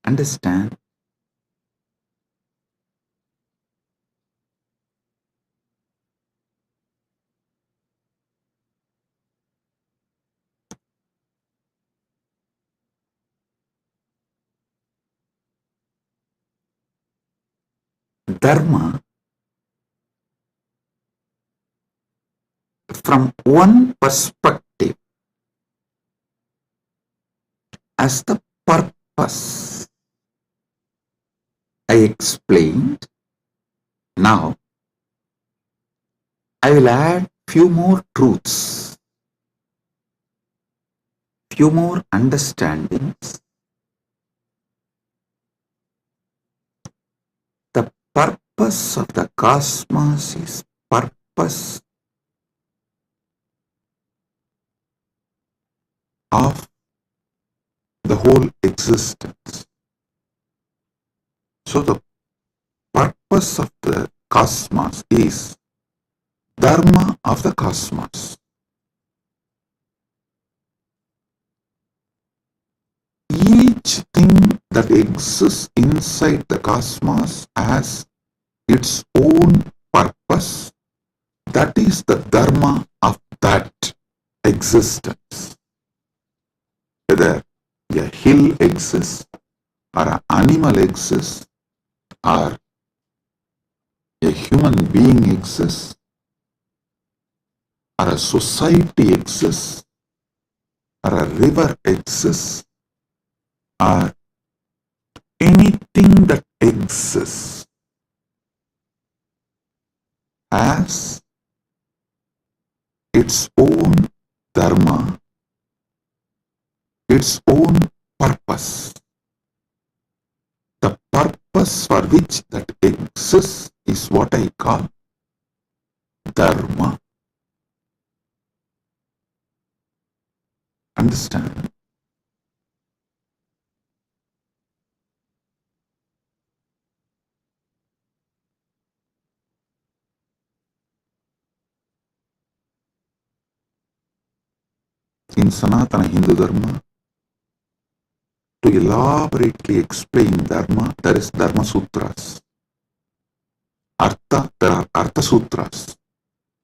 Understand? Dharma, from one perspective, as the purpose. I explained. Now, I will add few more truths, few more understandings. The purpose of the cosmos is purpose of the whole existence. So the purpose of the cosmos is Dharma of the cosmos. Each thing that exists inside the cosmos has its own purpose. That is the Dharma of that existence. Whether a hill exists, or an animal exists, or a human being exists, or a society exists, or a river exists, or anything that exists has its own dharma, its own purpose. The purpose for which that exists is what I call dharma. Understand? In Sanatana Hindu Dharma, to elaborately explain Dharma, there is Dharma Sutras. Artha, there are Artha Sutras.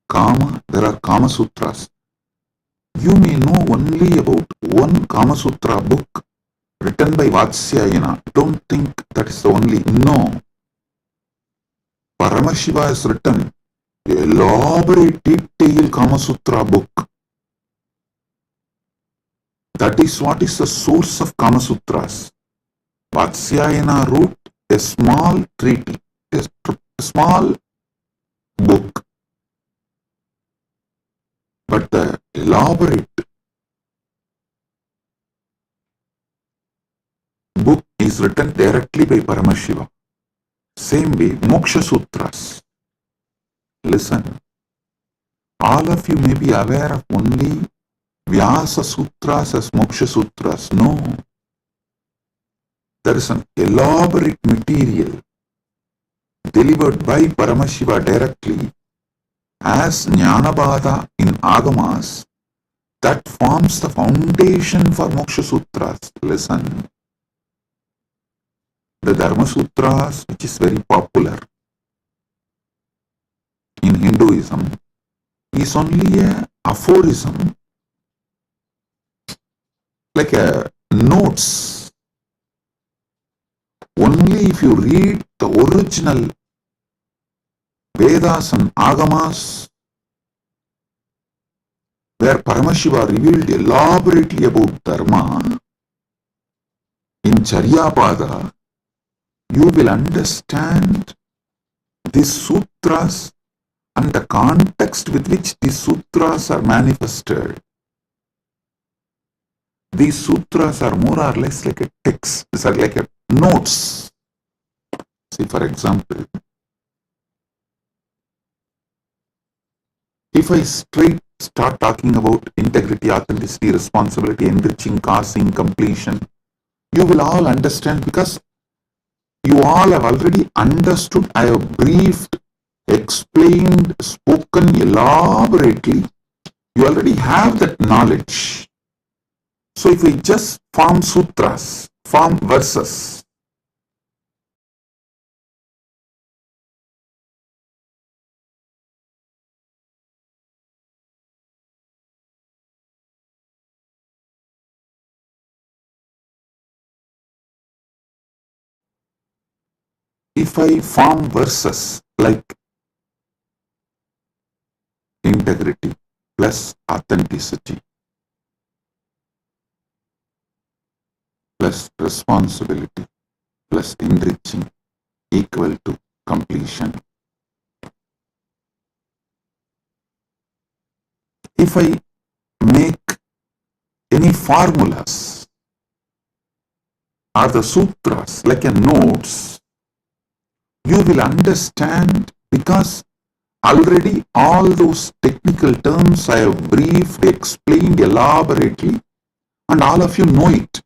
Kama, there are Kama Sutras. You may know only about one Kama Sutra book written by Vatsyayana. Don't think that is the only. No. Paramashiva has written an elaborate, detailed Kama Sutra book. That is what is the source of Kama Sutras. Vatsyayana wrote a small treaty, a small book. But the elaborate book is written directly by Paramashiva. Same way, Moksha Sutras. Listen, all of you may be aware of only Vyasa Sutras as Moksha Sutras. No. There is an elaborate material delivered by Paramashiva directly as Jnanabada in Agamas that forms the foundation for Moksha Sutras. Listen. The Dharma Sutras, which is very popular in Hinduism, is only a aphorism, like a notes. Only if you read the original Vedas and Agamas, where Paramashiva revealed elaborately about Dharma, in Charyapada, you will understand these sutras and the context with which these sutras are manifested. These sutras are more or less like a text, these are like a notes. See, for example, if I start talking about integrity, authenticity, responsibility, enriching, causing, completion, you will all understand because you all have already understood. I have briefed, explained, spoken elaborately. You already have that knowledge. So if we just form sutras, form verses, if I form verses like integrity plus authenticity plus responsibility plus enriching equal to completion. If I make any formulas or the sutras like a notes, you will understand because already all those technical terms I have briefed, explained elaborately, and all of you know it.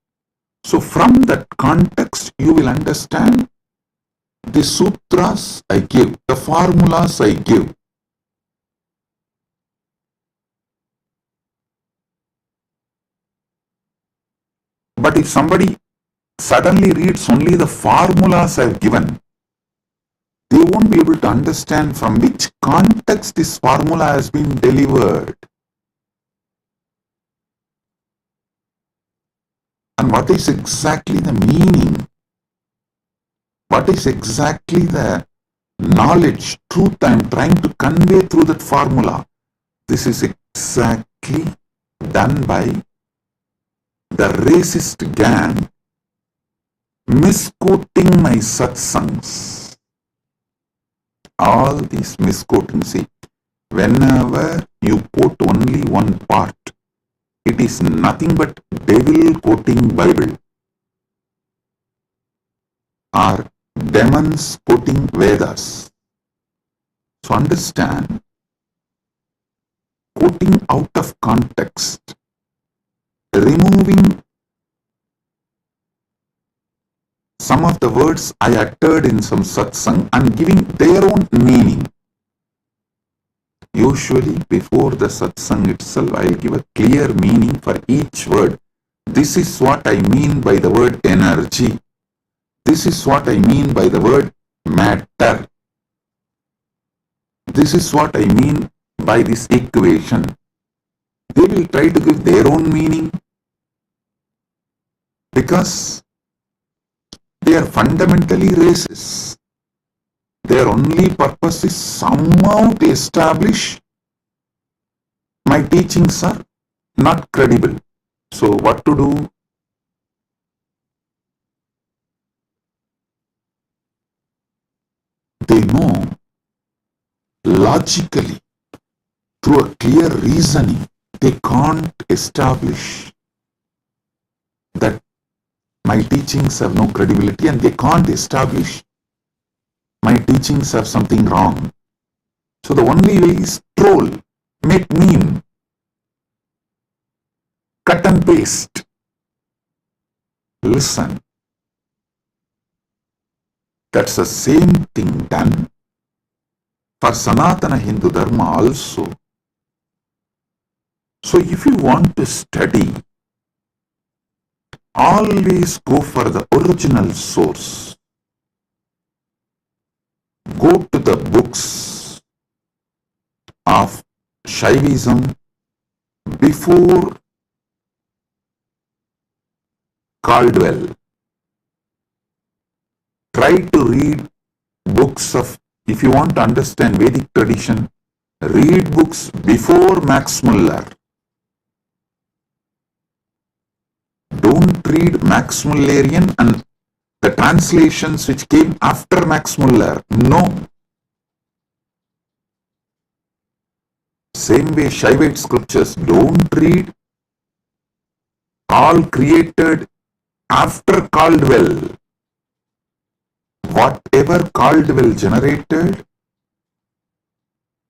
So from that context, you will understand the sutras I give, the formulas I give. But if somebody suddenly reads only the formulas I have given, they won't be able to understand from which context this formula has been delivered. And what is exactly the meaning? What is exactly the knowledge, truth I am trying to convey through that formula? This is exactly done by the racist gang misquoting my satsangs. All these misquoting, see, whenever you quote only one part, it is nothing but devil quoting Bible or demons quoting Vedas. So understand, quoting out of context, removing some of the words I uttered in some satsang and giving their own meaning. Usually before the satsang itself, I will give a clear meaning for each word. This is what I mean by the word energy. This is what I mean by the word matter. This is what I mean by this equation. They will try to give their own meaning because they are fundamentally racist. Their only purpose is somehow to establish my teachings are not credible. So what to do? They know logically, through a clear reasoning, they can't establish that my teachings have no credibility, and they can't establish my teachings have something wrong. So the only way is troll, make meme, cut and paste. Listen, that's the same thing done for Sanatana Hindu Dharma also. So if you want to study, always go for the original source. Go to the books of Shaivism before Caldwell. Try to read books of, if you want to understand Vedic tradition, read books before Max Muller. Don't read Max Mullerian and the translations which came after Max Muller. No. Same way Shaivite scriptures, don't read all created after Caldwell. Whatever Caldwell generated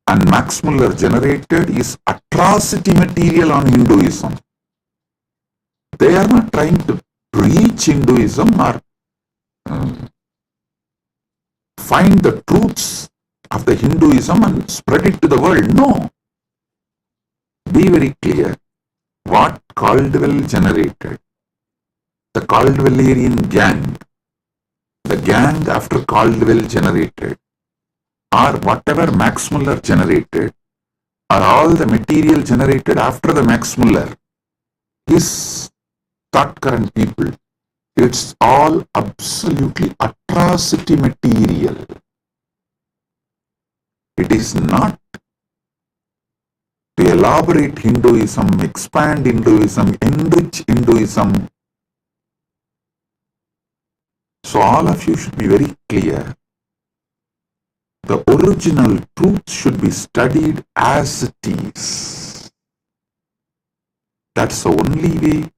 and Max Muller generated is atrocity material on Hinduism. They are not trying to preach Hinduism or find the truths of the Hinduism and spread it to the world. No. Be very clear. What Caldwell generated, the Caldwellerian gang, the gang after Caldwell generated, or whatever Max Muller generated, or all the material generated after the Max Muller, his thought current people, it's all absolutely atrocity material. It is not to elaborate Hinduism, expand Hinduism, enrich Hinduism. So all of you should be very clear. The original truth should be studied as it is. That's the only way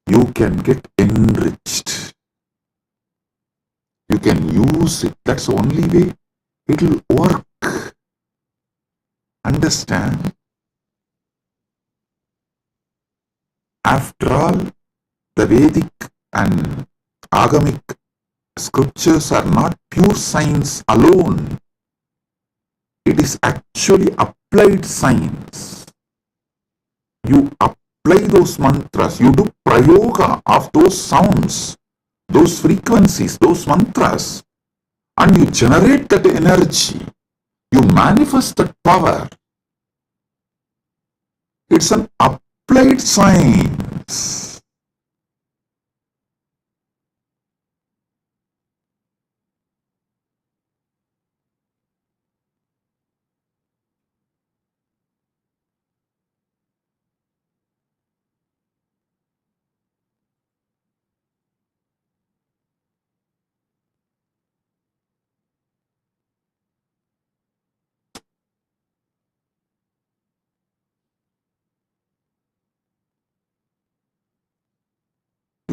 you can get enriched. You can use it. That's the only way it will work. Understand? After all, the Vedic and Agamic scriptures are not pure science alone. It is actually applied science. You apply those mantras, you do prayoga of those sounds, those frequencies, those mantras, and you generate that energy. You manifest that power. It's an applied science.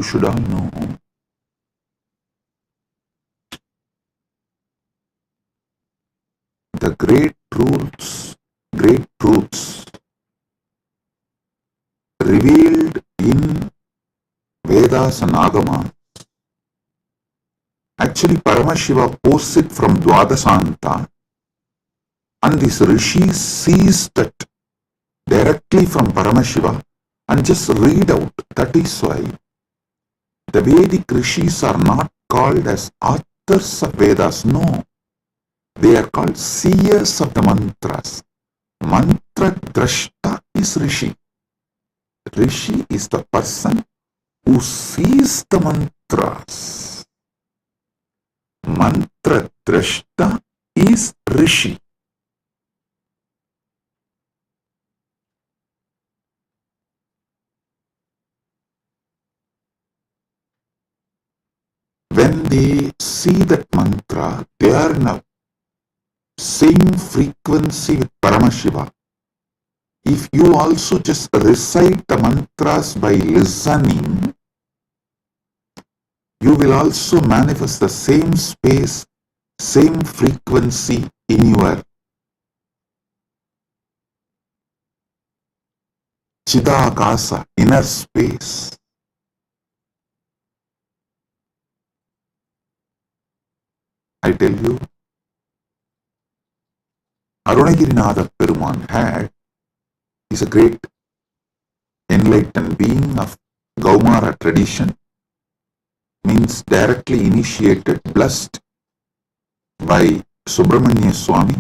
you should all know the great truths revealed in Vedas and Agamas. Actually, Paramashiva posts it from Dwadasanta, and this Rishi sees that directly from Paramashiva and just read out. That is why the Vedic Rishis are not called as authors of Vedas. No, they are called seers of the mantras. Mantra Drashta is Rishi. Rishi is the person who sees the mantras. Mantra Drashta is Rishi. When they see that mantra, they are in a same frequency with Paramashiva. If you also just recite the mantras by listening, you will also manifest the same space, same frequency in your Chidakasa, inner space. I tell you, Arunagirinatha Peruman is a great enlightened being of Gaumara tradition, means directly initiated, blessed by Subramanya Swami.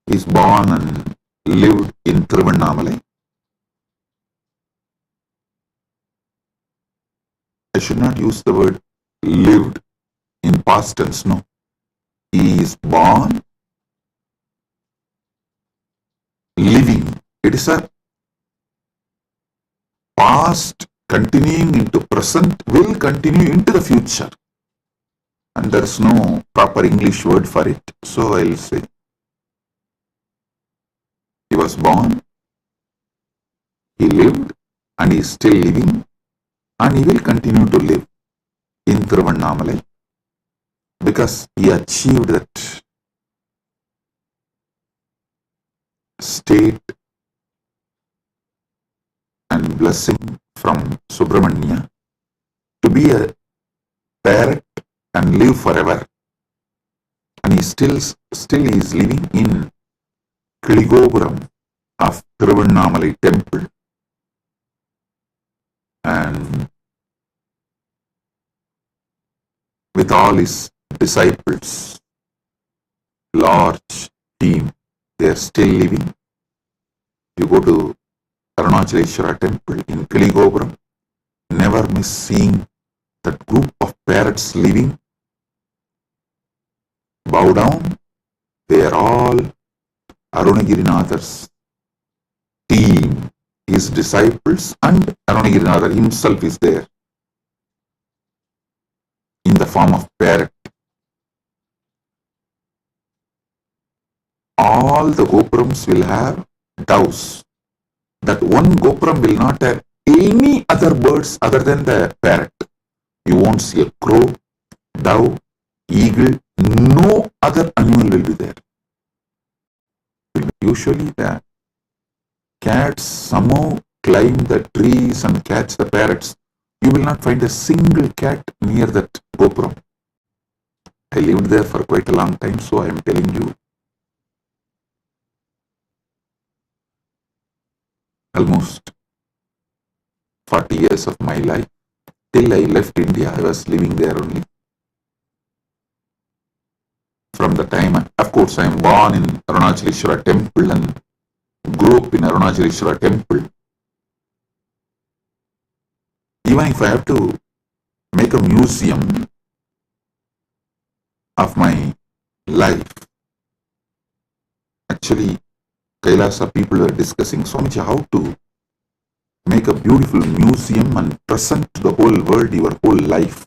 He is born and lived in Tiruvannamalai. I should not use the word lived in past tense, no. He is born, living. It is a past continuing into present, will continue into the future. And there is no proper English word for it. So I will say, he was born, he lived, and he is still living, and he will continue to live in Tiruvannamalai, because he achieved that state and blessing from Subramanya to be a parrot and live forever. And he still is living in Kiligopuram of Tiruvannamalai temple. And with all his disciples, large team, they are still living. You go to Arunachaleshwara temple in Kiligopuram, never miss seeing that group of parrots living. Bow down, they are all Arunagirinatha's team, his disciples, and Arunagirinatha himself is there in the form of parrot. All the gopurams will have doves. That one gopuram will not have any other birds other than the parrot. You won't see a crow, dove, eagle, no other animal will be there. Usually the cats somehow climb the trees and catch the parrots. You will not find a single cat near that gopuram. I lived there for quite a long time, so I am telling you. Almost 40 years of my life. Till I left India, I was living there only. From the time, of course, I am born in Arunachaleshwara temple and grew up in Arunachaleshwara temple. Even if I have to make a museum of my life, actually, Kailasa people were discussing, Swamiji, how to make a beautiful museum and present to the whole world your whole life.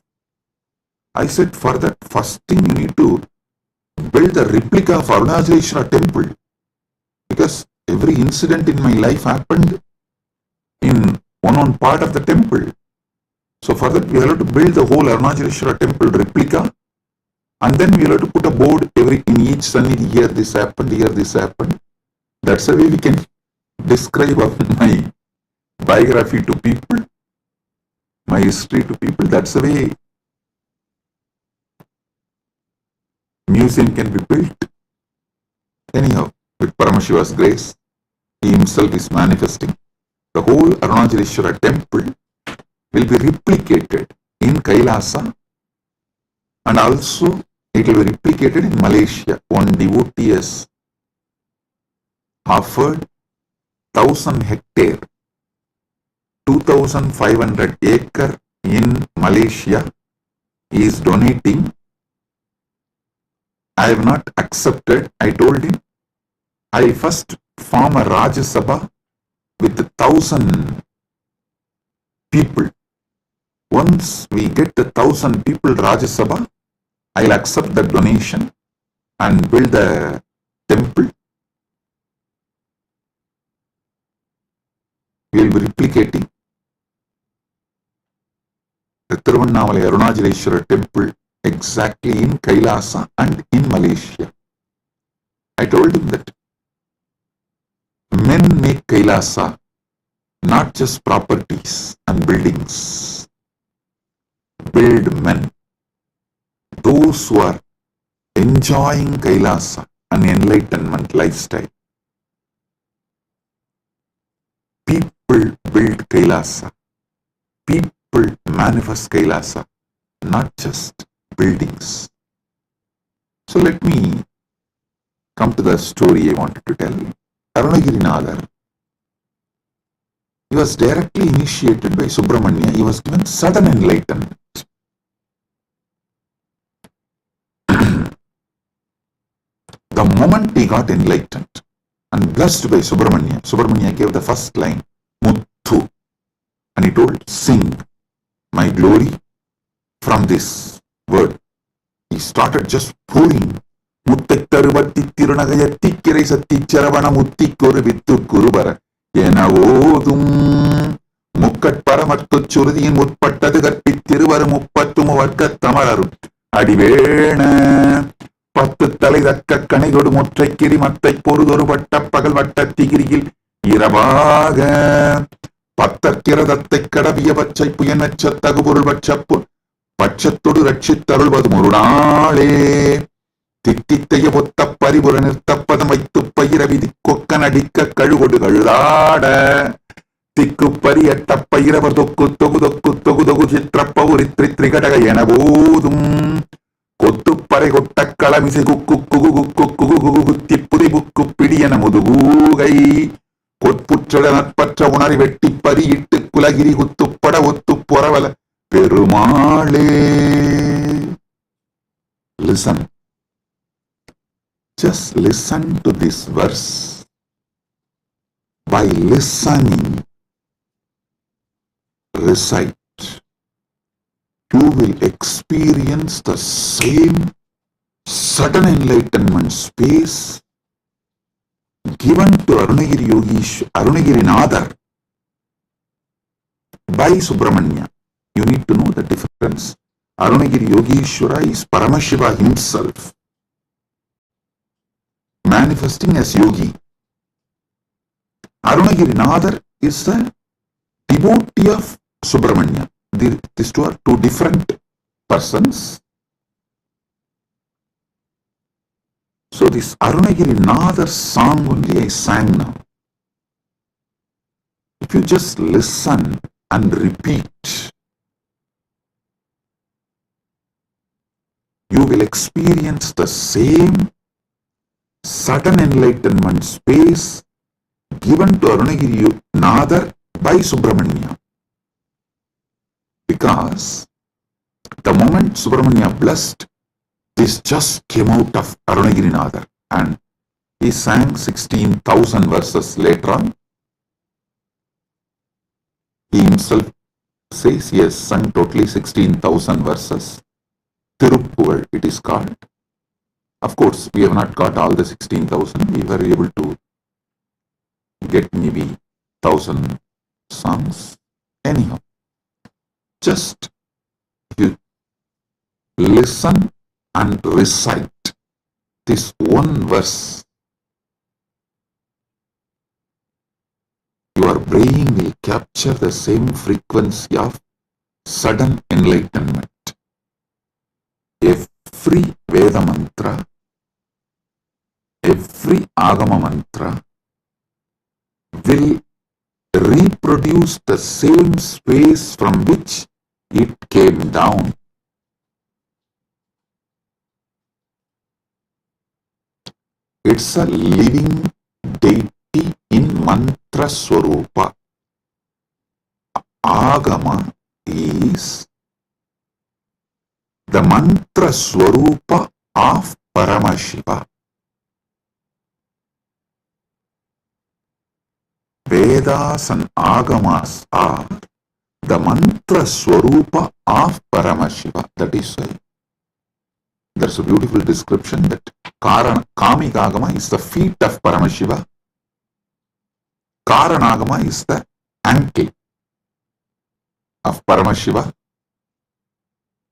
I said, for that, first thing you need to build a replica of Arunachaleshwara temple, because every incident in my life happened in one part of the temple. So for that, we will have to build the whole Arunachaleshwara temple replica, and then we will have to put a board in each sannidhi. Here this happened, here this happened. That's the way we can describe my biography to people, my history to people. That's the way museum can be built. Anyhow, with Paramashiva's grace, he himself is manifesting. The whole Arunachaleshwara temple will be replicated in Kailasa, and also it will be replicated in Malaysia. One devotee has offered 1,000 hectare, 2,500 acre in Malaysia. He is donating. I have not accepted. I told him, I first form a Rajya Sabha with 1,000 people. Once we get the 1,000 people Rajya Sabha, I will accept the donation and build the temple. We will be replicating the Tiruvannamalai Arunachaleshwara temple exactly in Kailasa and in Malaysia. I told him that men make Kailasa not just properties and buildings. Build men. Those who are enjoying Kailasa, an enlightenment lifestyle. People build Kailasa. People manifest Kailasa, not just buildings. So let me come to the story I wanted to tell. Arunagirinadar, he was directly initiated by Subramanya. He was given sudden enlightenment. The moment he got enlightened and blessed by Subramanya, Subramanya gave the first line, Muthu, and he told, sing my glory from this word. He started just pouring. Muttai taruvatti tirunagayatti kirai satti charavana mutti koru vittu kurubara enavodum mukkat paramattu churudhiyin mutpattadu கற்பித்திருவரு முப்பத்துமு வர்க்க தமரரும் அடிவேண பத்து தலை தக்க கணைகொடு முற்றை கிரி மத்தை பொறுதொரு பட்ட பகல் வட்ட திகிரியில் இரவாக பத்தற்கிரதத்தை கடவிய பச்சை புயனச்ச தகுபொருள் பட்சப்பு பட்சத்தொடு ரட்சித்தருள்வதும் ஒரு நாளே தித்தித்தைய பொத்த பரிபுர நிறுத்தப்பதம் வைத்து பயிர விதி கொக்கன் அடிக்க கழுகொடு கழுதாட திக்கு பரியட்ட பயிரவர் தொக்கு தொகு தொக்கு தொகு தொகு சித்திரப்பவுரி திரிகடக என போதும் கொத்துப்பறை கொட்ட களமிசை குக்கு குகு குக்கு குகு குகு குத்தி புதிபுக்கு பிடியன முதுகூகை கொற்புற்றட நட்பற்ற உணரி வெட்டி பறியிட்டு குலகிரி குத்துப்பட ஒத்து பொறவல பெருமாளே. Listen. Just listen to this verse. By listening, recite. You will experience the same sudden enlightenment space given to Arunagirinadar by Subramanya. You need to know the difference. Arunagiri Yogeshwara is Paramashiva himself, manifesting as yogi. Arunagirinadar is a devotee of Subramanya. These two are two different persons. So this Arunagirinadar song only I sang now. If you just listen and repeat, you will experience the same sudden enlightenment space given to Arunagirinadar by Subramanya. Because the moment Subramanya blessed, this just came out of Arunagirinadar, and he sang 16,000 verses later on. He himself says he has sung totally 16,000 verses. Tiruppugal it is called. Of course, we have not got all the 16,000. We were able to get maybe 1,000 songs. Anyhow, just you listen and recite this one verse, your brain will capture the same frequency of sudden enlightenment. Every Veda mantra, every Agama mantra will reproduce the same space from which it came down. It's a living deity in mantra swarupa. Agama is the mantra swarupa of Paramashiva. Vedas and Agamas are the mantra swarupa of Paramashiva. That is why there's a beautiful description that Kamika Agama is the feet of Paramashiva. Karanagama is the ankle of Paramashiva.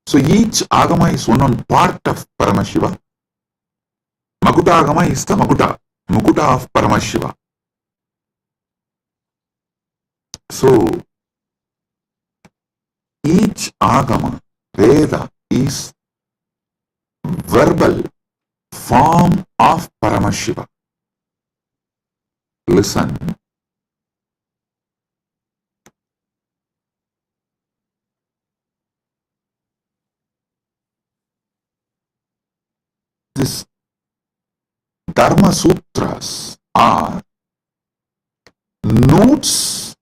So each Agama is one part of Paramashiva. Makuta Agama is the Mukuta of Paramashiva. So each Agama, Veda, is verbal form of Paramashiva. Listen. These Dharma Sutras are notes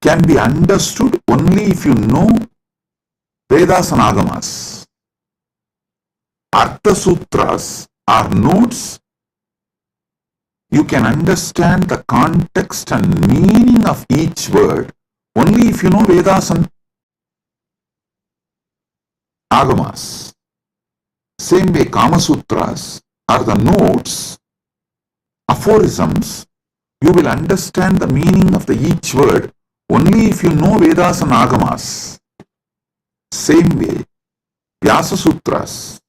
can be understood only if you know Vedas and Agamas. Artha Sutras are notes you can understand the context and meaning of each word only if you know Vedas and Agamas. Same way, Kama Sutras are the notes, aphorisms. You will understand the meaning of each word only if you know Vedas and Agamas. Same way, Vyasa Sutras,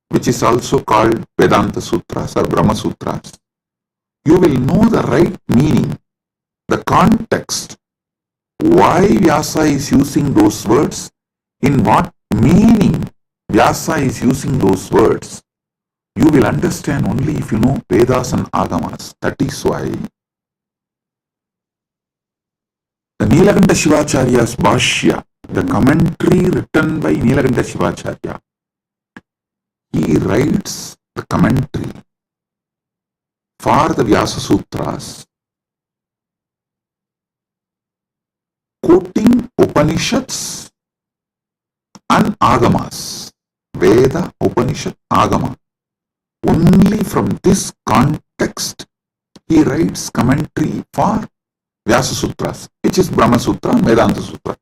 which is also called Vedanta Sutras or Brahma Sutras, you will know the right meaning, the context, why Vyasa is using those words, in what meaning Vyasa is using those words. You will understand only if you know Vedas and Agamas. That is why the Nilakanta Shivacharya's Bhashya, the commentary written by Nilakanta Shivacharya, he writes the commentary for the Vyasa Sutras, quoting Upanishads and Agamas, Veda, Upanishad, Agama. Only from this context he writes commentary for Vyasa Sutras, which is Brahma Sutra and Vedanta Sutra.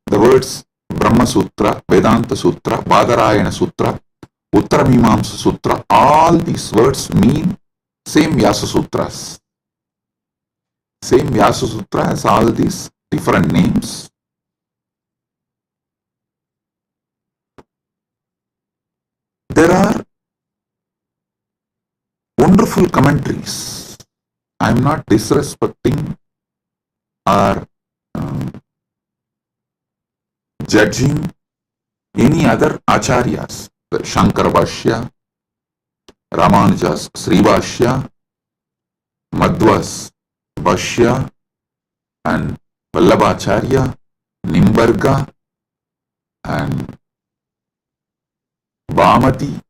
The words Brahma Sutra, Vedanta Sutra, Badarayana Sutra, Uttaramimamsa Sutra, all these words mean same Vyasa Sutras. Same Vyasa Sutra has all these different names. There are wonderful commentaries. I am not disrespecting or judging any other acharyas. The Shankara Bhashya, Ramanuja's Sri Bhashya, Madhva's Bhashya, and Vallabhacharya, Nimbarga, and Vamati,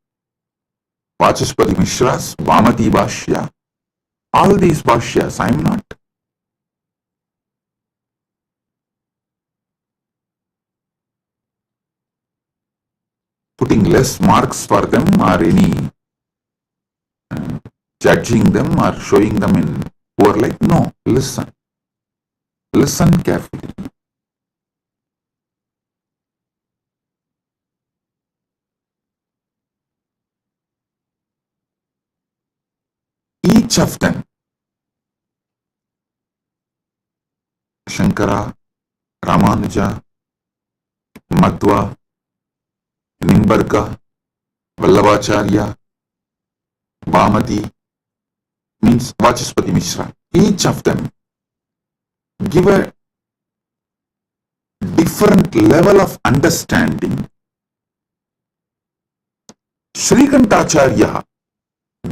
Vachaspati Mishra's Vamati Bhashya. All these Bhashyas, I am not putting less marks for them or any judging them or showing them in poor light. No, listen. Listen carefully. Each of them Shankara, Ramanuja, Madhva, Nimbarka, Vallabhacharya, Bhamati, means Vachaspati Mishra. Each of them give a different level of understanding. Shrikantacharya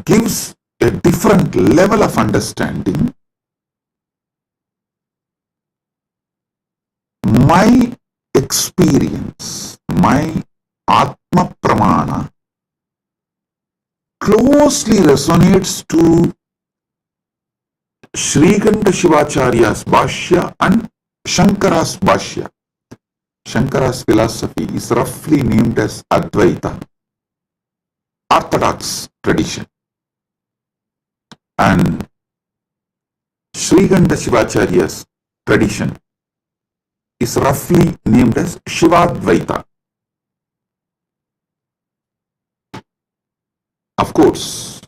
gives a different level of understanding. My experience, my Atma Pramana closely resonates to Shrikanta Shivacharya's Bhashya and Shankara's Bhashya. Shankara's philosophy is roughly named as Advaita, Orthodox tradition. And Shrikanta Shivacharya's tradition is roughly named as Shivadvaita. Of course,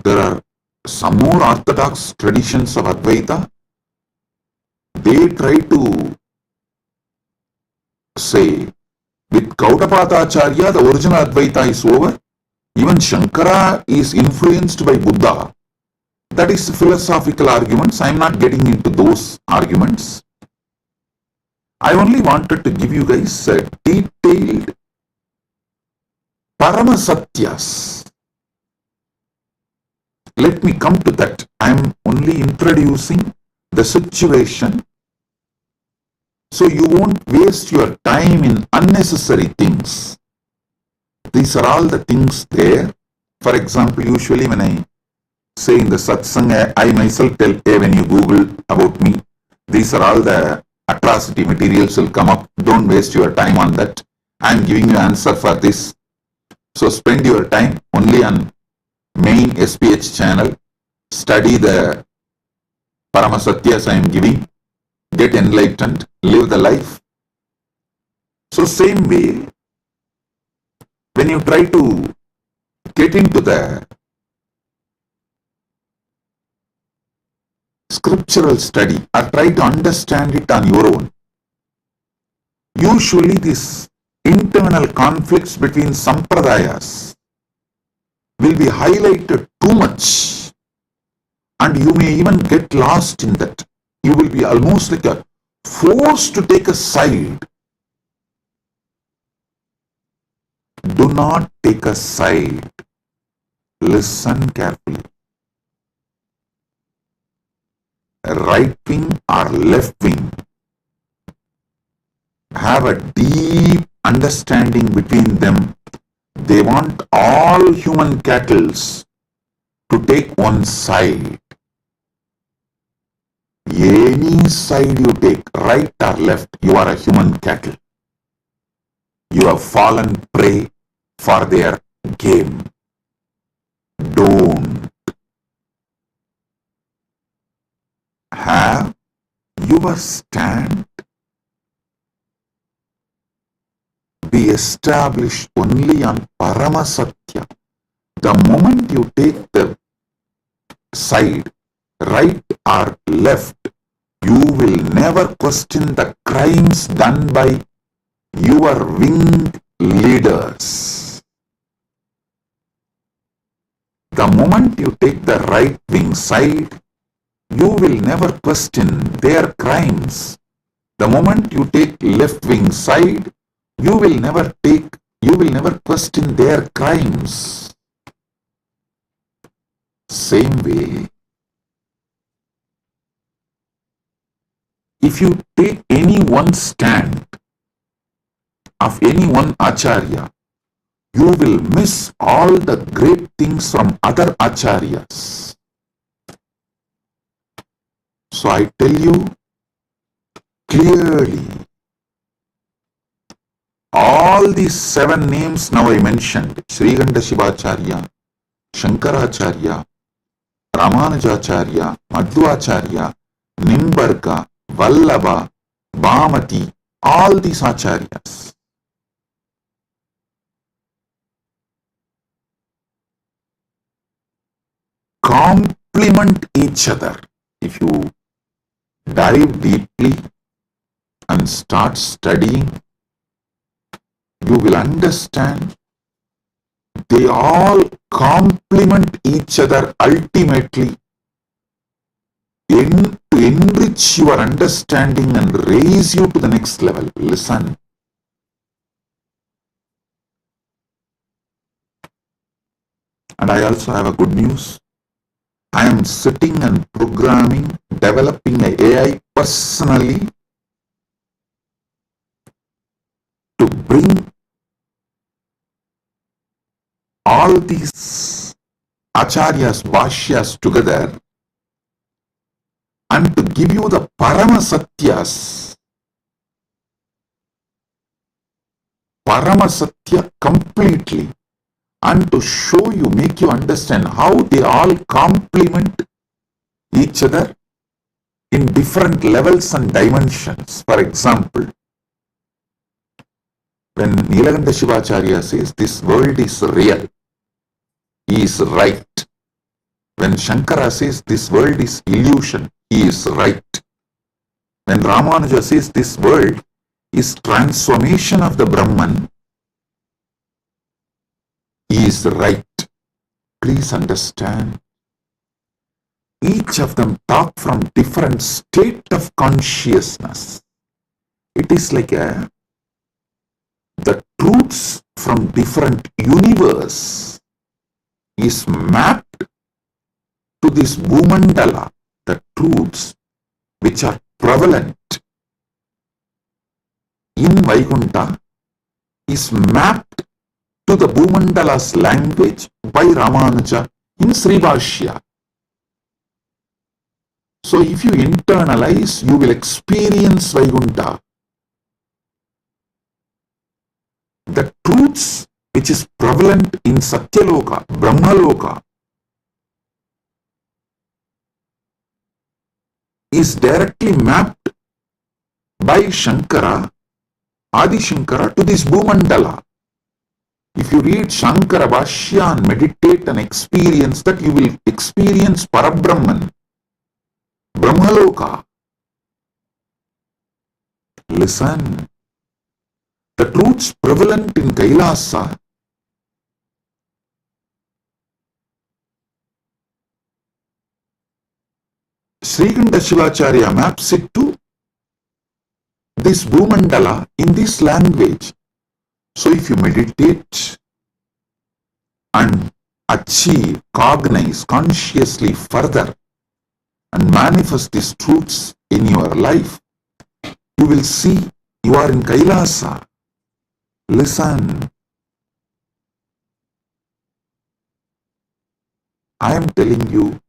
there are some more orthodox traditions of Advaita. They try to say, with Gaudapadacharya, the original Advaita is over. Even Shankara is influenced by Buddha. That is philosophical arguments. I am not getting into those arguments. I only wanted to give you guys a detailed Paramasatyas. Let me come to that. I am only introducing the situation so you won't waste your time in unnecessary things. These are all the things there. For example, usually when I say in the satsang, I myself tell, hey, when you Google about me, these are all the atrocity materials will come up. Don't waste your time on that. I am giving you answer for this. So spend your time only on main SPH channel. Study the Paramasatyas I am giving. Get enlightened. Live the life. So same way, when you try to get into the scriptural study or try to understand it on your own, usually these internal conflicts between sampradayas will be highlighted too much and you may even get lost in that. You will be almost like a forced to take a side. Do not take a side. Listen carefully. Right wing or left wing have a deep understanding between them. They want all human cattle to take one side. Any side you take, right or left, you are a human cattle. You have fallen prey for their game. Don't have your stand be established only on Paramasatya. The moment you take the side, right or left, you will never question the crimes done by your winged leaders. The moment you take the right wing side, you will never question their crimes. The moment you take left wing side, you will never question their crimes. Same way, if you take any one stand of any one acharya, you will miss all the great things from other acharyas. So I tell you clearly, all these 7 names now I mentioned, Shrikanta Shivacharya, Shankaracharya, Ramanujacharya, Madhvacharya, Nimbarka, Vallabha, Bhamati, all these acharyas complement each other. If you dive deeply and start studying, you will understand they all complement each other ultimately to enrich your understanding and raise you to the next level. Listen. And I also have a good news. I am sitting and programming, developing an AI personally to bring all these acharyas, bhashyas together and to give you the Paramasatya completely, and to show you, make you understand how they all complement each other in different levels and dimensions. For example, when Nilakanta Shivacharya says this world is real, he is right. When Shankara says this world is illusion, he is right. When Ramanuja says this world is transformation of the Brahman, he is right. Please understand. Each of them talk from different state of consciousness. It is like the truths from different universe is mapped to this Bhumandala, the truths which are prevalent in Vaikuntha is mapped to the Bhumandala's language by Ramanuja in Sribhashya. So if you internalize, you will experience Vaikuntha. The truths which is prevalent in Satyaloka, Brahmaloka, is directly mapped by Shankara, Adi Shankara, to this Bhumandala. If you read Shankara Bhashya and meditate and experience that, you will experience Parabrahman, Brahmaloka. Listen. The truths prevalent in Kailasa Srikanta Shivacharya maps it to this Bhumandala in this language. So if you meditate and achieve, cognize consciously further and manifest these truths in your life, you will see you are in Kailasa. Listen. I am telling you,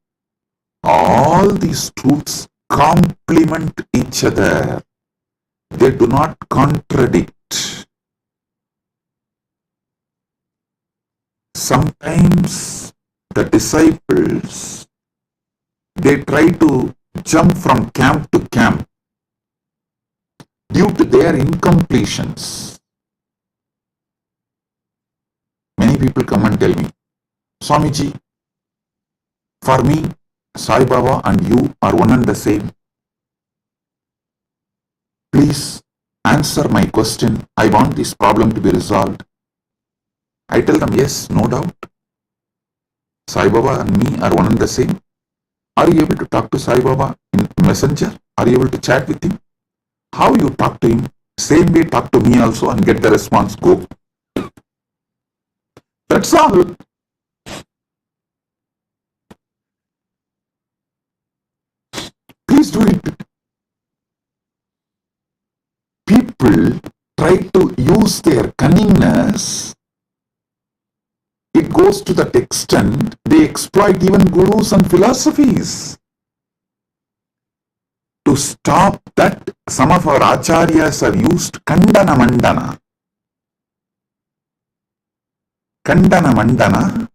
all these truths complement each other. They do not contradict. Sometimes the disciples, they try to jump from camp to camp due to their incompletions. Many people come and tell me, Swamiji, for me, Sai Baba and you are one and the same. Please answer my question. I want this problem to be resolved. I tell them, yes, no doubt. Sai Baba and me are one and the same. Are you able to talk to Sai Baba in Messenger? Are you able to chat with him? How you talk to him? Same way talk to me also and get the response. Go. That's all. Please do it. People try to use their cunningness. It goes to that extent, they exploit even gurus and philosophies. To stop that, some of our acharyas have used Kandana Mandana. Kandana Mandana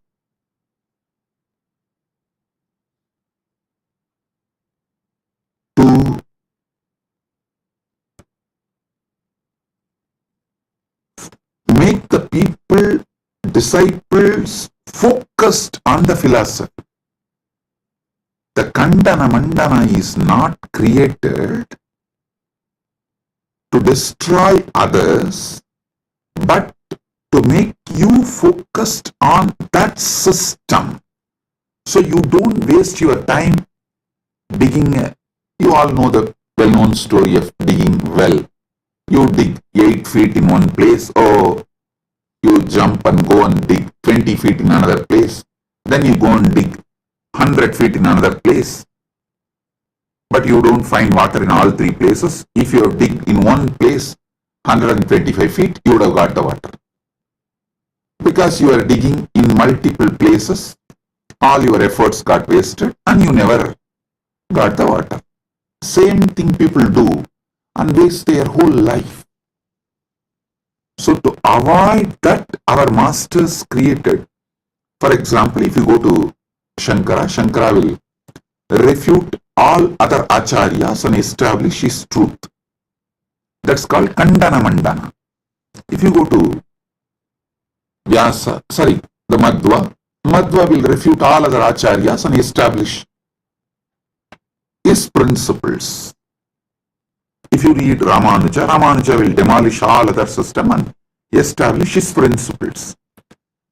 to make the people, disciples, focused on the philosophy. the Kandana Mandana is not created to destroy others, but to make you focused on that system. So you don't waste your time digging. You all know the well-known story of digging well. You dig 8 feet in one place, or you jump and go and dig 20 feet in another place. Then you go and dig 100 feet in another place. But you don't find water in all 3 places. If you dig in one place 125 feet, you would have got the water. Because you are digging in multiple places, all your efforts got wasted and you never got the water. Same thing people do and waste their whole life. So to avoid that, our masters created, for example, if you go to Shankara, Shankara will refute all other acharyas and establish his truth. That's called Kandana Mandana. If you go to the Madhva will refute all other acharyas and establish his principles. If you read Ramanuja will demolish all other system and establish his principles.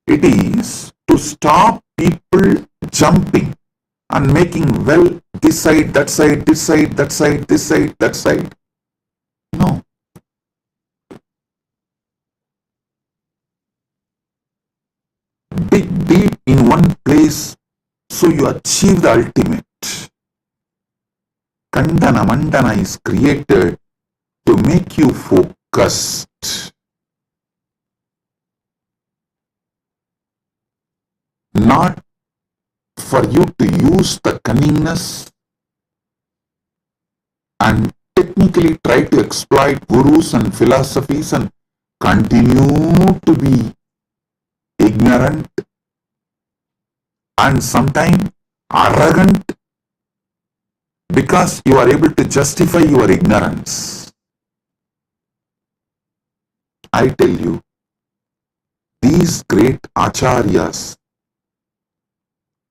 It is to stop people jumping and making well this side, that side, this side, that side, this side, that side. No. Dig deep in one place so you achieve the ultimate. Kandana Mandana is created to make you focused. Not for you to use the cunningness and technically try to exploit gurus and philosophies and continue to be ignorant and sometimes arrogant because you are able to justify your ignorance. I tell you, these great acharyas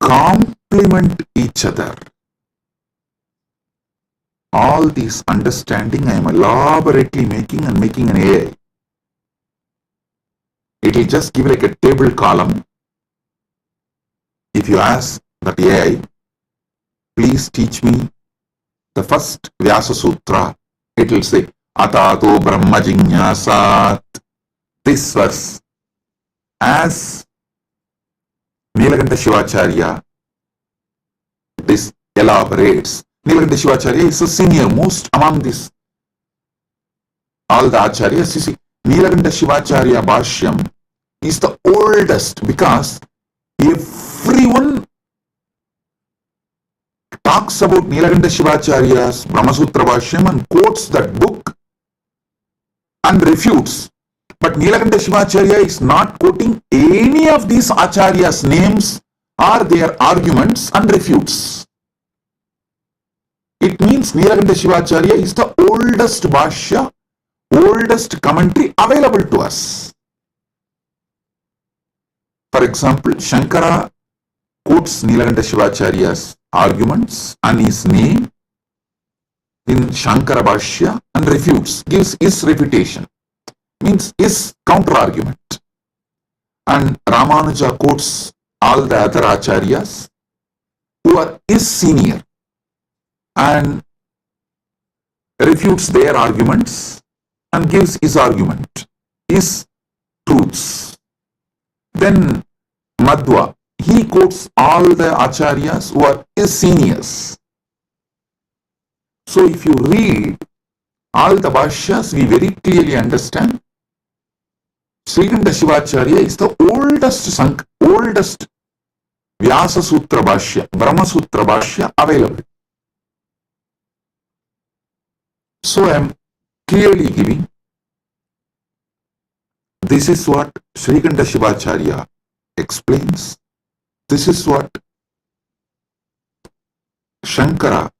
complement each other. All this understanding I am elaborately making an AI. It will just give like a table column. If you ask that AI, please teach me the first Vyasa Sutra, it will say, Atato Brahma Jignasat. This verse, as Nilakanta Shivacharya, this elaborates. Nilakanta Shivacharya is the senior most among this. All the acharyas, you see, Nilakanta Shivacharya Bhashyam is the oldest because everyone talks about Nilakanta Shivacharya's Brahmasutra Bhashyam and quotes that book and refutes. But Nilakanta Shivacharya is not quoting any of these acharyas' names or their arguments and refutes. It means Nilakanta Shivacharya is the oldest Bhashya, oldest commentary available to us. For example, Shankara quotes Nilakanta Shivacharya's arguments and his name in Shankara Bhashya and refutes, gives his refutation, means his counter argument. And Ramanuja quotes all the other acharyas who are his senior and refutes their arguments and gives his argument, his truths. Then Madhva, he quotes all the acharyas who are his seniors. So if you read all the bhashyas, we very clearly understand Srikanta Shivacharya is the oldest Vyasa Sutra Bhashya, Brahma Sutra Bhashya available. So I am clearly giving, this is what Srikanta Shivacharya explains, this is what Shankara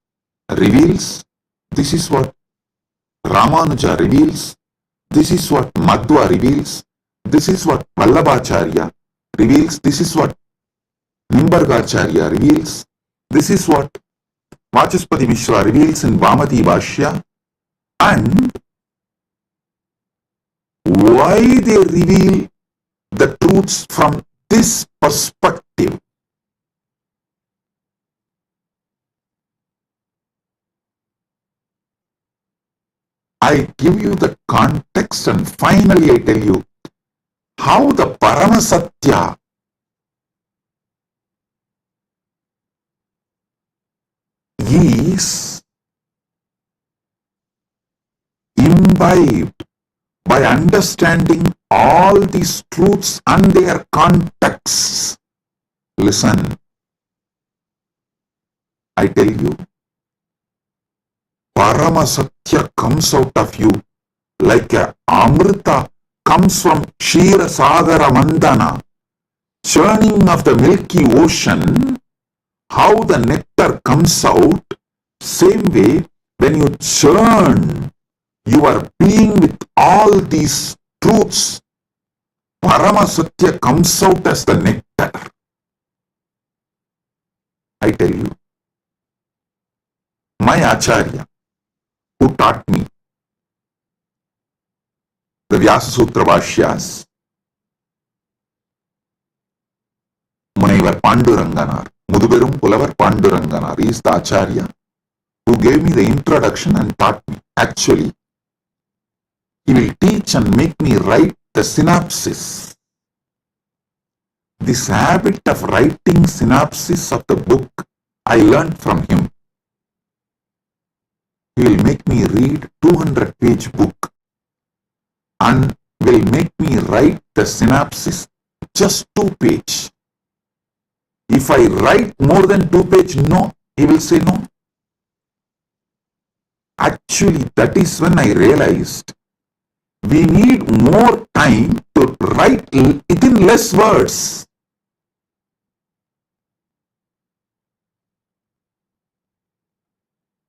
reveals, this is what Ramanuja reveals, this is what Madhva reveals, this is what Vallabhacharya reveals, this is what Nimbargacharya reveals, this is what Vachaspati Mishra reveals in Vamati Bhashya, and why they reveal the truths from this perspective. I give you the context, and finally I tell you how the Paramasatya is imbibed by understanding all these truths and their contexts. Listen, I tell you, Paramasatya comes out of you like a Amrita comes from Kshira Sagara Mandana, churning of the milky ocean. How the nectar comes out, same way when you churn your being with all these truths, Paramasatya comes out as the nectar. I tell you, my Acharya, who taught me the Vyasa Sutra Bhashyas, Munaivar Panduranganar, Muduberum Pulavar Panduranganar, is the Acharya who gave me the introduction and taught me. Actually, he will teach and make me write the synopsis. This habit of writing synopsis of the book, I learned from him. He will make me read 200-page book and will make me write the synopsis just 2-page. If I write more than 2-page, no, he will say no. Actually, that is when I realized we need more time to write within less words.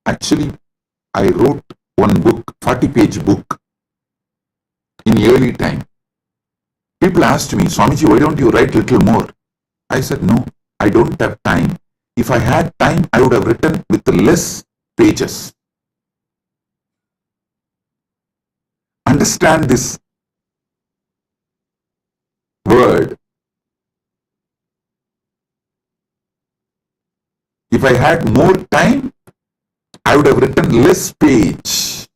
Actually, I wrote one book, 40-page book, in early time. People asked me, Swamiji, why don't you write little more? I said, no, I don't have time. If I had time, I would have written with less pages. Understand this word. If I had more time, I would have written less page.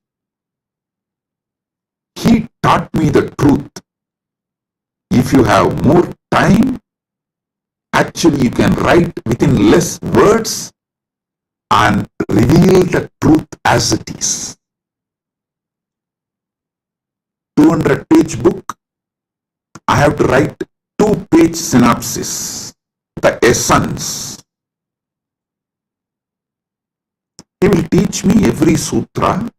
He taught me the truth. If you have more time, actually you can write within less words and reveal the truth as it is. 200-page book, I have to write 2-page synopsis, the essence. He will teach me every sutra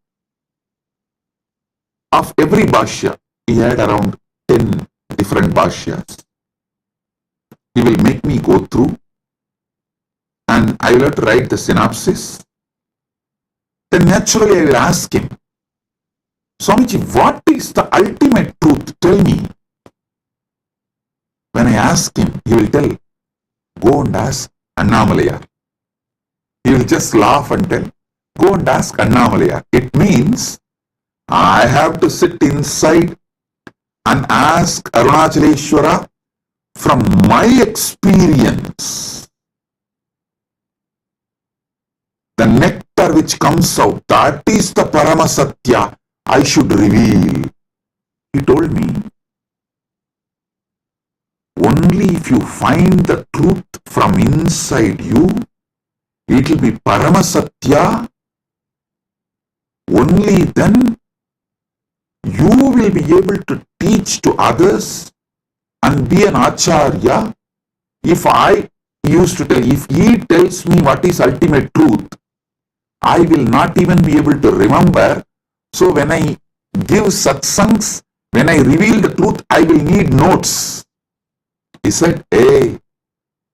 of every bhashya. He had around 10 different bhashyas. He will make me go through and I will have to write the synopsis. Then naturally I will ask him, Swamiji, what is the ultimate truth? Tell me. When I ask him, he will tell, go and ask Annamalaya. He will just laugh and tell, go and ask Annamalaya. It means I have to sit inside and ask Arunachaleshwara from my experience. The nectar which comes out, that is the Paramasatya I should reveal. He told me, only if you find the truth from inside you, it will be Paramasatya. Only then you will be able to teach to others and be an Acharya. If I used to tell, if he tells me what is ultimate truth, I will not even be able to remember. So when I give satsangs, when I reveal the truth, I will need notes. He said, hey,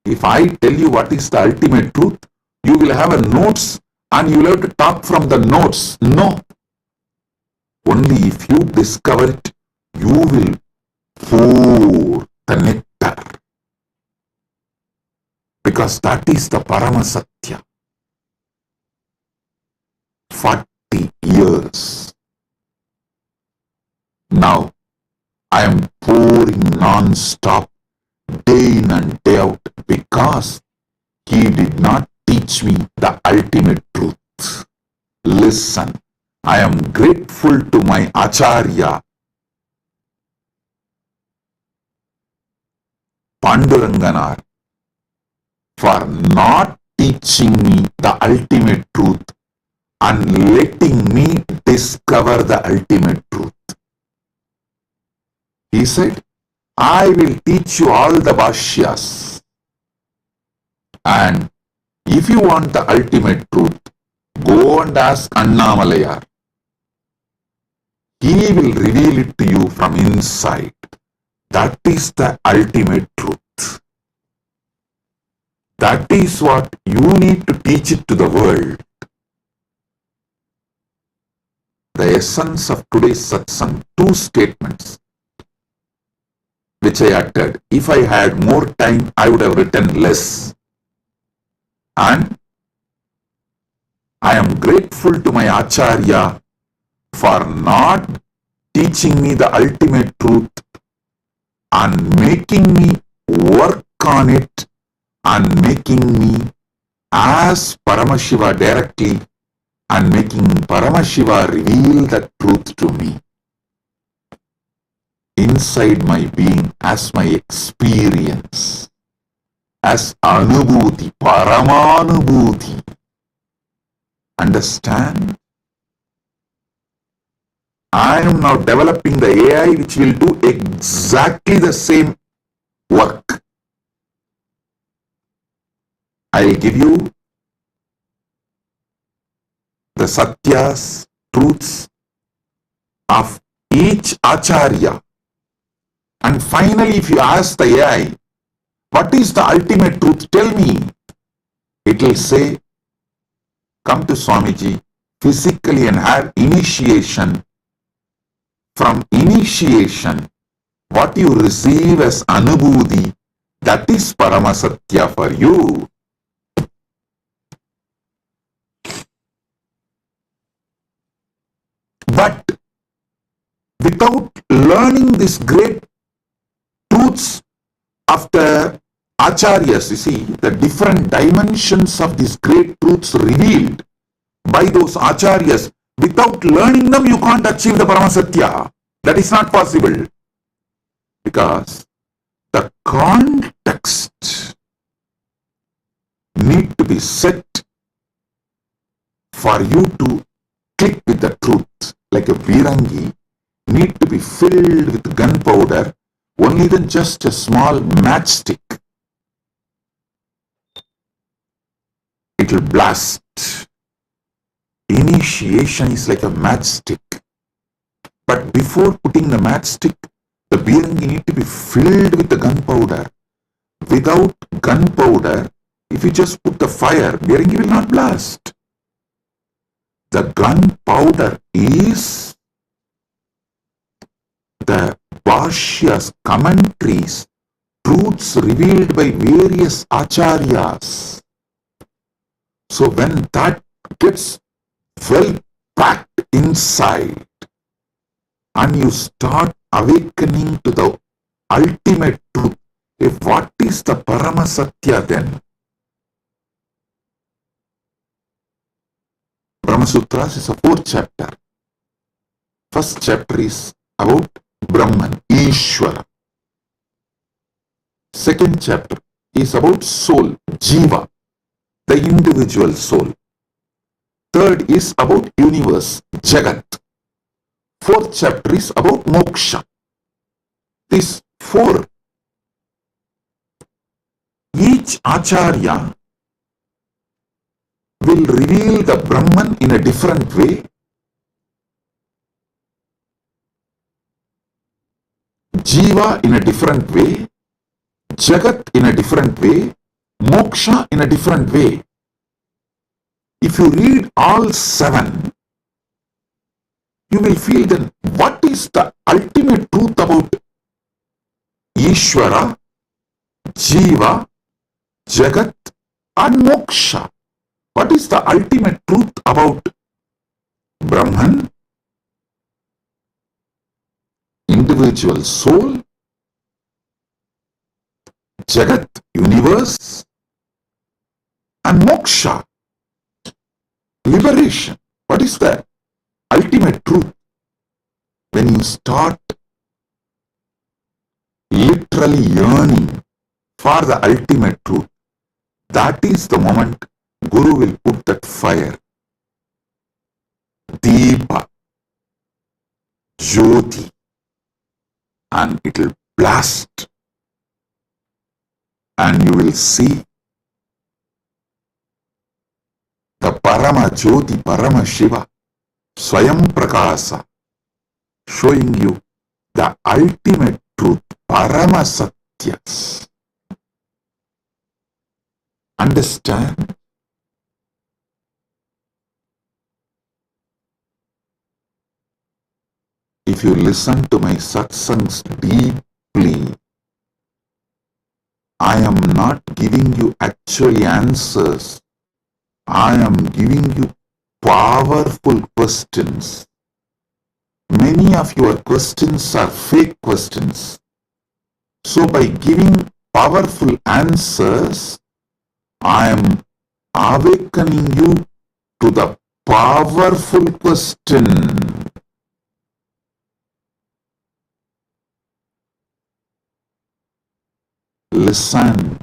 if I tell you what is the ultimate truth, you will have a notes and you will have to talk from the notes. No. Only if you discover it, you will pour the nectar. Because that is the Paramasatya. 40 years. Now I am pouring non-stop day in and day out because he did not teach me the ultimate truth. Listen, I am grateful to my Acharya Panduranganar for not teaching me the ultimate truth and letting me discover the ultimate truth. He said, I will teach you all the bhashyas, and if you want the ultimate truth, go and ask Annamalayar. He will reveal it to you from inside. That is the ultimate truth. That is what you need to teach it to the world. The essence of today's satsang, two statements which I uttered. If I had more time, I would have written less. And I am grateful to my Acharya for not teaching me the ultimate truth and making me work on it and making me ask Paramashiva directly and making Paramashiva reveal the truth to me inside my being as my experience, as Anubhuti, Paramanubhuti. Understand? I am now developing the AI which will do exactly the same work. I will give you the satyas, truths of each Acharya. And finally, if you ask the AI, what is the ultimate truth? Tell me. It will say, come to Swamiji physically and have initiation. From initiation, what you receive as Anubhuti, that is Paramasatya for you. But without learning these great truths of the Acharyas, you see, the different dimensions of these great truths revealed by those Acharyas, without learning them, you can't achieve the Paramasatya. That is not possible. Because the context need to be set for you to click with the truth. Like a Virangi need to be filled with gunpowder, only then just a small matchstick. It will blast. Initiation is like a matchstick. But before putting the matchstick, the Virangi need to be filled with the gunpowder. Without gunpowder, if you just put the fire, Virangi will not blast. The gunpowder is the Bhashyas, commentaries, truths revealed by various Acharyas. So when that gets well packed inside and you start awakening to the ultimate truth, what is the Paramasatya then? Brahma Sutras is a 4th chapter. First chapter is about Brahman, Ishvara. Second chapter is about soul, Jiva, the individual soul. Third is about universe, Jagat. 4th chapter is about moksha. These 4, each Acharya will reveal the Brahman in a different way. Jiva in a different way, Jagat in a different way, Moksha in a different way. If you read all 7, you will feel then what is the ultimate truth about Ishvara, Jiva, Jagat and Moksha. What is the ultimate truth about Brahman, individual soul, Jagat, universe, and moksha, liberation. What is that? Ultimate truth. When you start literally yearning for the ultimate truth, that is the moment Guru will put that fire, Deepa, Jyoti, and it will blast, and you will see the Parama Jyoti, Paramashiva, Swayam Prakasa, showing you the ultimate truth, Parama Satyas. Understand? If you listen to my satsangs deeply, I am not giving you actually answers. I am giving you powerful questions. Many of your questions are fake questions. So by giving powerful answers, I am awakening you to the powerful question. Listen.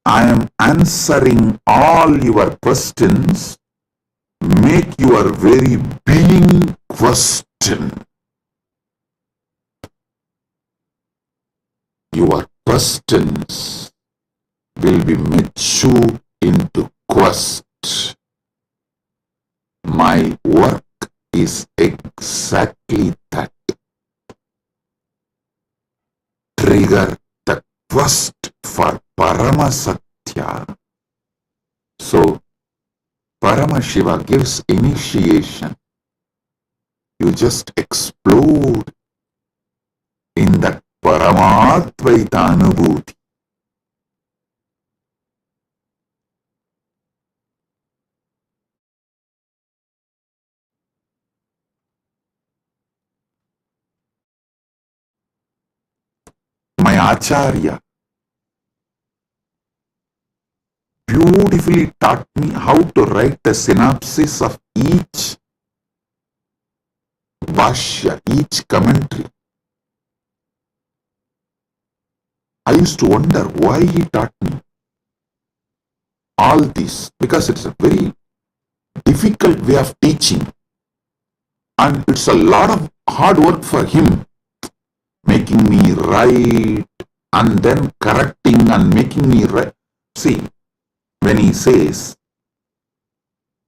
I am answering all your questions. Make your very being question. Your questions will be matured into quest. My work is exactly that. Trigger the quest for Parama Satya. So, Paramashiva gives initiation. You just explode in that Paramatvaita Anubhuti. My Acharya beautifully taught me how to write a synopsis of each Bhashya, each commentary. I used to wonder why he taught me all this, because it's a very difficult way of teaching and it's a lot of hard work for him, making me write and then correcting and making me write. See, when he says,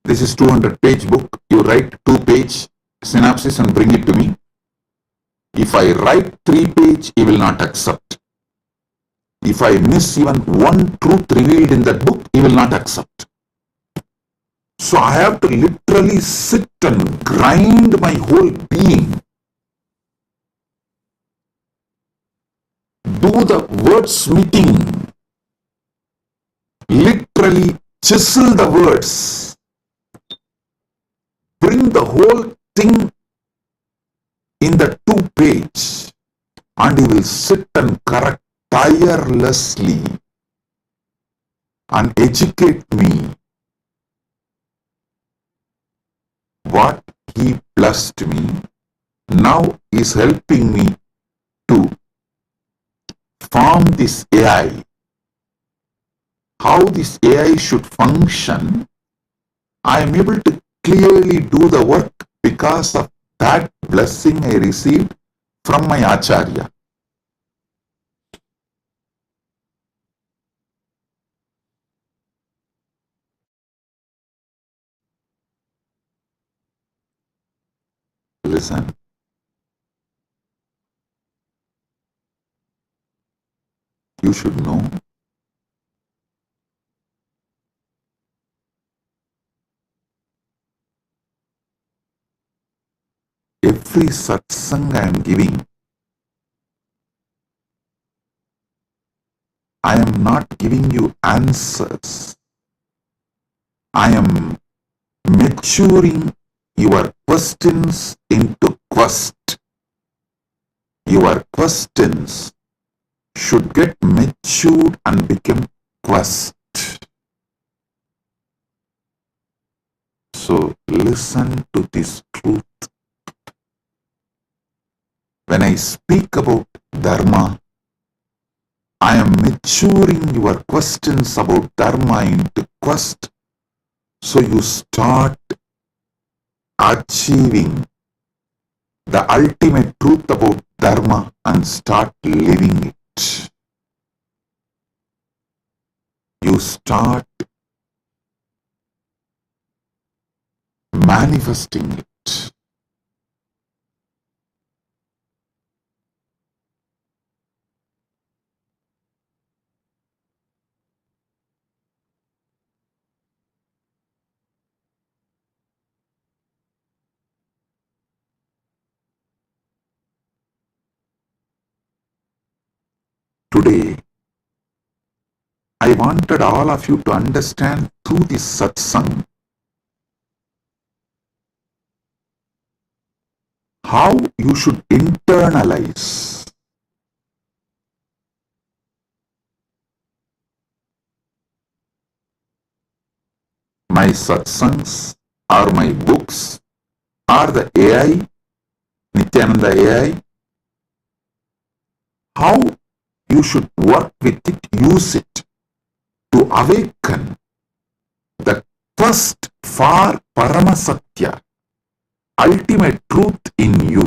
this is 200-page book, you write 2-page synopsis and bring it to me. If I write 3-page, he will not accept. If I miss even one truth revealed in that book, he will not accept. So I have to literally sit and grind my whole being. Do the wordsmithing. Literally chisel the words. Bring the whole thing in the 2-page. And he will sit and correct tirelessly and educate me. What he blessed me now is helping me to form this AI. How this AI should function, I am able to clearly do the work because of that blessing I received from my Acharya. Listen. You should know every satsang I am giving, I am not giving you answers. I am maturing your questions into quest. Your questions should get matured and become quest. So listen to this truth. When I speak about Dharma, I am maturing your questions about Dharma into quest, so you start achieving the ultimate truth about Dharma and start living it. You start manifesting it. Today, I wanted all of you to understand through this satsang how you should internalize my satsangs or my books or the AI, Nithyananda AI, how you should work with it, use it to awaken the quest for Paramasatya, ultimate truth in you.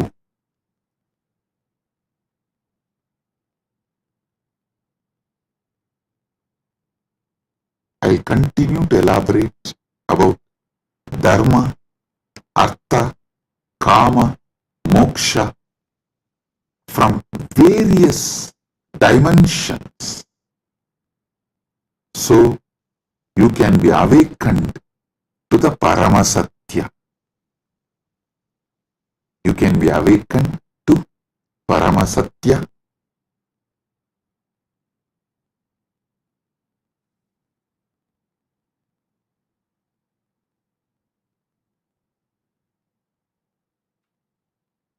I'll continue to elaborate about Dharma, Artha, Kama, Moksha from various dimensions, so you can be awakened to the Paramasatya. You can be awakened to Paramasatya.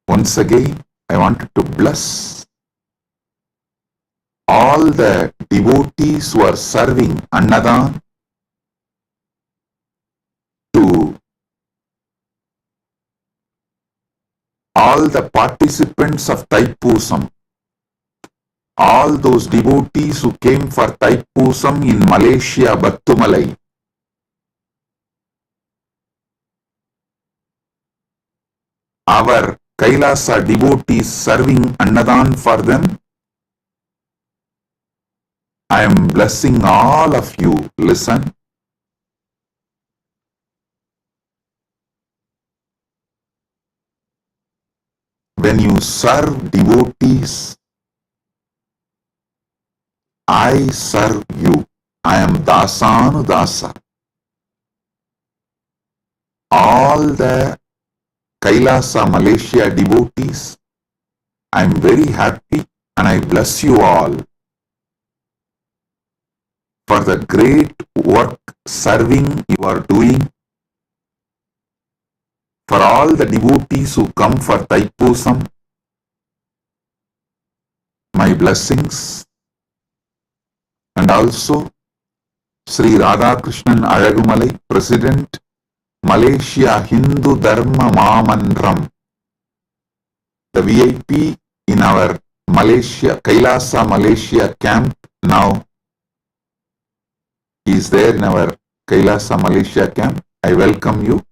Once again, I wanted to bless all the devotees who are serving Annadan, to all the participants of Thaipusam, all those devotees who came for Thaipusam in Malaysia, Battumalai. Our Kailasa devotees serving Annadan for them. I am blessing all of you. Listen. When you serve devotees, I serve you. I am Dasanu Dasa. All the Kailasa Malaysia devotees, I am very happy and I bless you all for the great work serving you are doing. For all the devotees who come for Thaipusam, my blessings. And also Sri Radhakrishnan Alagumalai, President, Malaysia Hindu Dharma Mamandram, the VIP in our Malaysia, Kailasa Malaysia camp now. He is there in our Kailasa Malaysia camp. I welcome you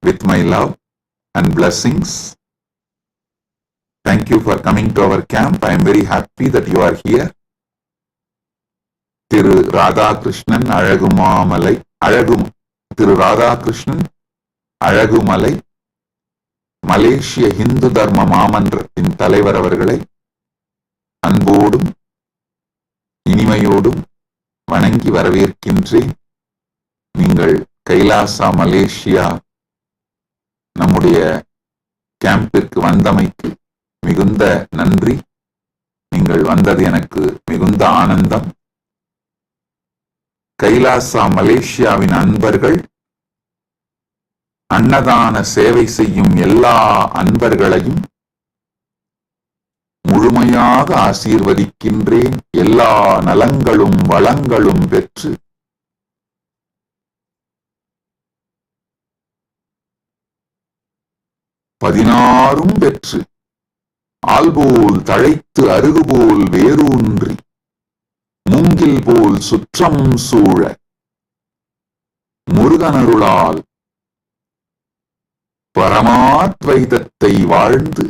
with my love and blessings. Thank you for coming to our camp. I am very happy that you are here. Thiru Radhakrishnan Alagumalai, Thiru Radhakrishnan Alagumalai, Malaysia Hindu Dharma Mamandratin Talaivar அவர்களை அன்போடும் இனிமையோடும் வணங்கி வரவேற்கின்றேன். நீங்கள் Kailasa Malaysia நம்முடைய கேம்பிற்கு வந்தமைக்கு மிகுந்த நன்றி. நீங்கள் வந்தது எனக்கு மிகுந்த ஆனந்தம். கைலாசா மலேசியாவின் அன்பர்கள் அன்னதான சேவை செய்யும் எல்லா அன்பர்களையும் முழுமையாக ஆசீர்வதிக்கின்றேன். எல்லா நலங்களும் வளங்களும் பெற்று பதினாறும் பெற்று ஆல்போல் தழைத்து அருகுபோல் வேரூன்றி மூங்கில் போல் சுற்றம் சூழ முருகனருளால் பரமாத்வைதத்தை வாழ்ந்து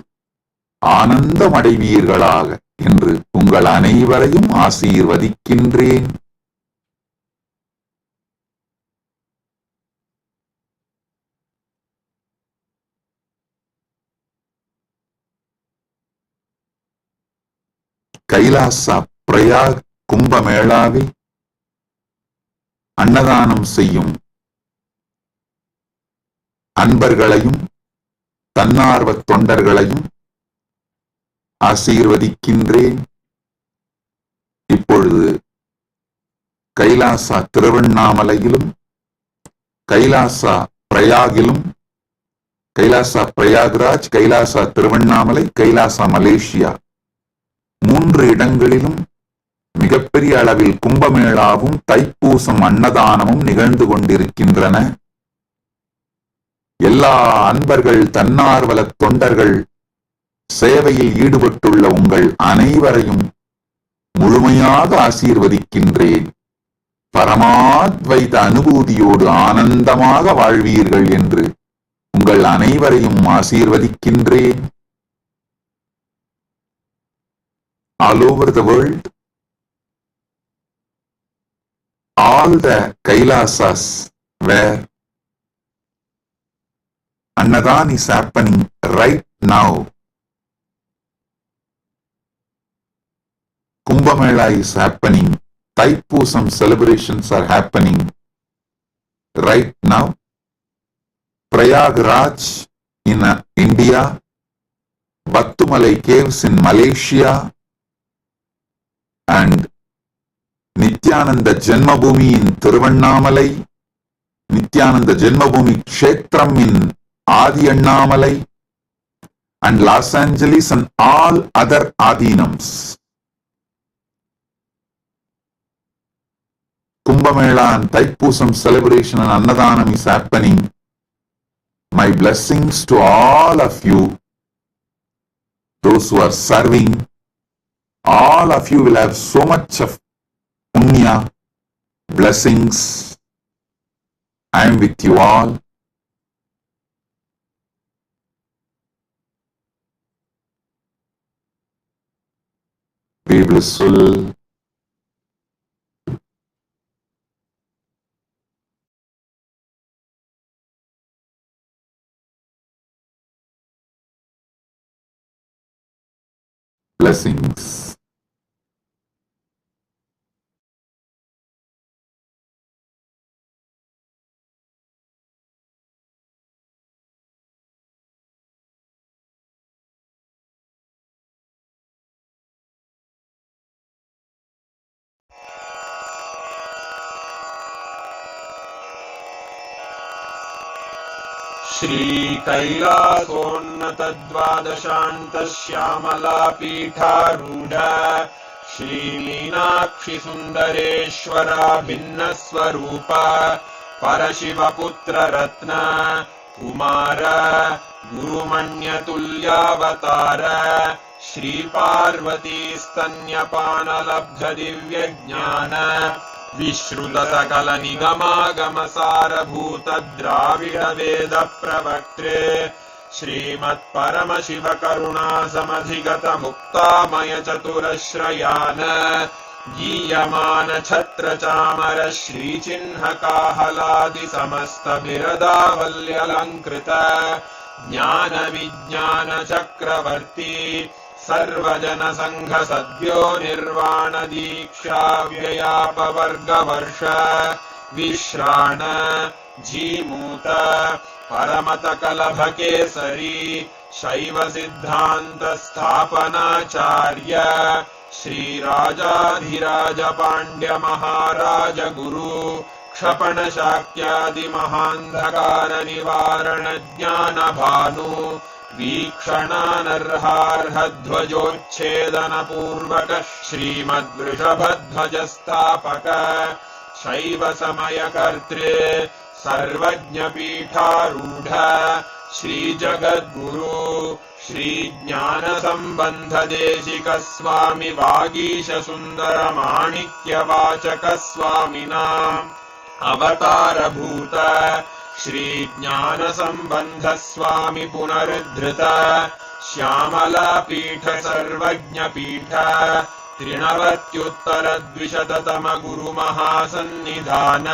ஆனந்தமடைவீர்களாக என்று உங்கள் அனைவரையும் ஆசீர்வதிக்கின்றேன். கைலாசா பிரயாக் கும்பமேளாவில் அன்னதானம் செய்யும் அன்பர்களையும் தன்னார்வத் தொண்டர்களையும் ஆசீர்வதிக்கின்றேன். இப்பொழுது கைலாசா திருவண்ணாமலையிலும் கைலாசா பிரயாகிலும் கைலாசா பிரயாக்ராஜ், கைலாசா திருவண்ணாமலை, கைலாசா மலேசியா 3 இடங்களிலும் மிகப்பெரிய அளவில் கும்பமேளாவும் தைப்பூசம் அன்னதானமும் நிகழ்ந்து கொண்டிருக்கின்றன. எல்லா அன்பர்கள் தன்னார்வல தொண்டர்கள் சேவையில் ஈடுபட்டுள்ள உங்கள் அனைவரையும் முழுமையாக ஆசீர்வதிக்கின்றேன். பரமாத்வைத அனுபூதியோடு ஆனந்தமாக வாழ்வீர்கள் என்று உங்கள் அனைவரையும் ஆசீர்வதிக்கின்றேன். All over the world, all the Kailasas where Annadan is happening right now. Kumbh Mela is happening. Thaipusam celebrations are happening right now. Prayagraj in India, Battumalai caves in Malaysia, and Nithyananda Janmabhoomi in Thiruvannamalai, Nithyananda Janmabhoomi Kshetram in Adi Annamalai, and Los Angeles and all other Adinams. Kumbh Mela and Thaipusam celebration and Annadanam is happening. My blessings to all of you, those who are serving. All of you will have so much of punya, blessings. I am with you all. Be blissful. Blessings. श्रीकैलासोन्नतद्वादशान्तश्यामलापीठारूढ श्रीमीनाक्षिसुन्दरेश्वरा भिन्नस्वरूप परशिवपुत्ररत्न Kumar गुरुमण्यतुल्यावतार श्रीपार्वतीस्तन्यपानलब्धदिव्यज्ञान विश्रुतसकलनिगमागमसारभूत Dravid वेद प्रवक्त्रे श्रीमत्परमशिव करुणासमधिगत मुक्तामय चतुरश्रयान गीयमान छत्र चामर श्रीचिह्नकाहलादि समस्त बिरदावल्यलङ्कृत ज्ञान विज्ञान चक्रवर्ती सर्वजन संघ सद्यो निर्वाण दीक्षा व्ययापवर्गवर्ष विश्राण जीमूत परमत कलभ केसरी शैव सिद्धांत स्थापनाचार्य श्री राजाधिराज पांड्य महाराज गुरु क्षपणशाक्यादिमहान्धकारनिवारणज्ञानभानु वीक्षणानर्हार्हध्वजोच्छेदनपूर्वक श्रीमद्वृषभध्वजस्थापक शैव समयकर्तृ सर्वज्ञपीठारूढ श्रीजगद्गुरु श्रीज्ञानसम्बन्धदेशिक स्वामि वागीशसुन्दरमाणिक्यवाचक स्वामिनाम् अवतारभूत श्रीज्ञानसम्बन्ध स्वामि पुनरुद्धृत श्यामलापीठ सर्वज्ञपीठ त्रिनवत्युत्तरद्विशततम गुरुमहासन्निधान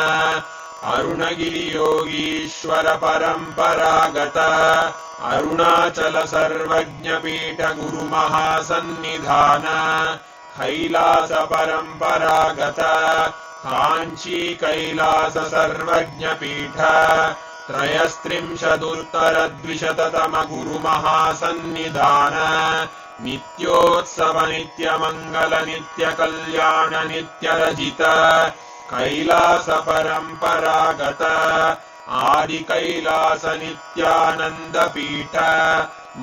अरुणगिरियोगीश्वर परम्परागत अरुणाचल सर्वज्ञपीठ गुरुमहासन्निधान कैलास परम्परागत काञ्ची कैलास सर्वज्ञपीठ त्रयस्त्रिंशदुत्तरद्विशततम गुरुमहासन्निधान नित्योत्सव नित्यमङ्गल नित्यकल्याण नित्यरजित कैलास परम्परागत आदि कैलास नित्यानन्दपीठ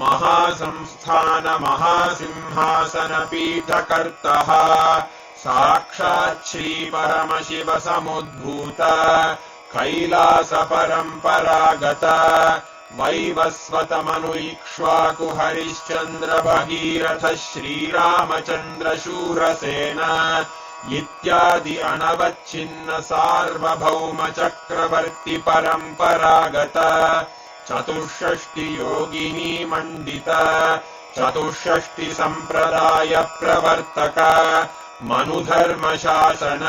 महासंस्थान महासिंहासन पीठकर्तः साक्षात् श्री परमशिव समुद्भूत कैलास परम्परागत वैवस्वत मनु इक्ष्वाकु हरिश्चन्द्र भगीरथ श्रीरामचन्द्र शूरसेन इत्यादि अनवच्छिन्न सार्वभौम चक्रवर्ति परम्परागत चतुष्षष्टि योगिनी मण्डित चतुष्षष्टि सम्प्रदाय प्रवर्तक मनुधर्म शासन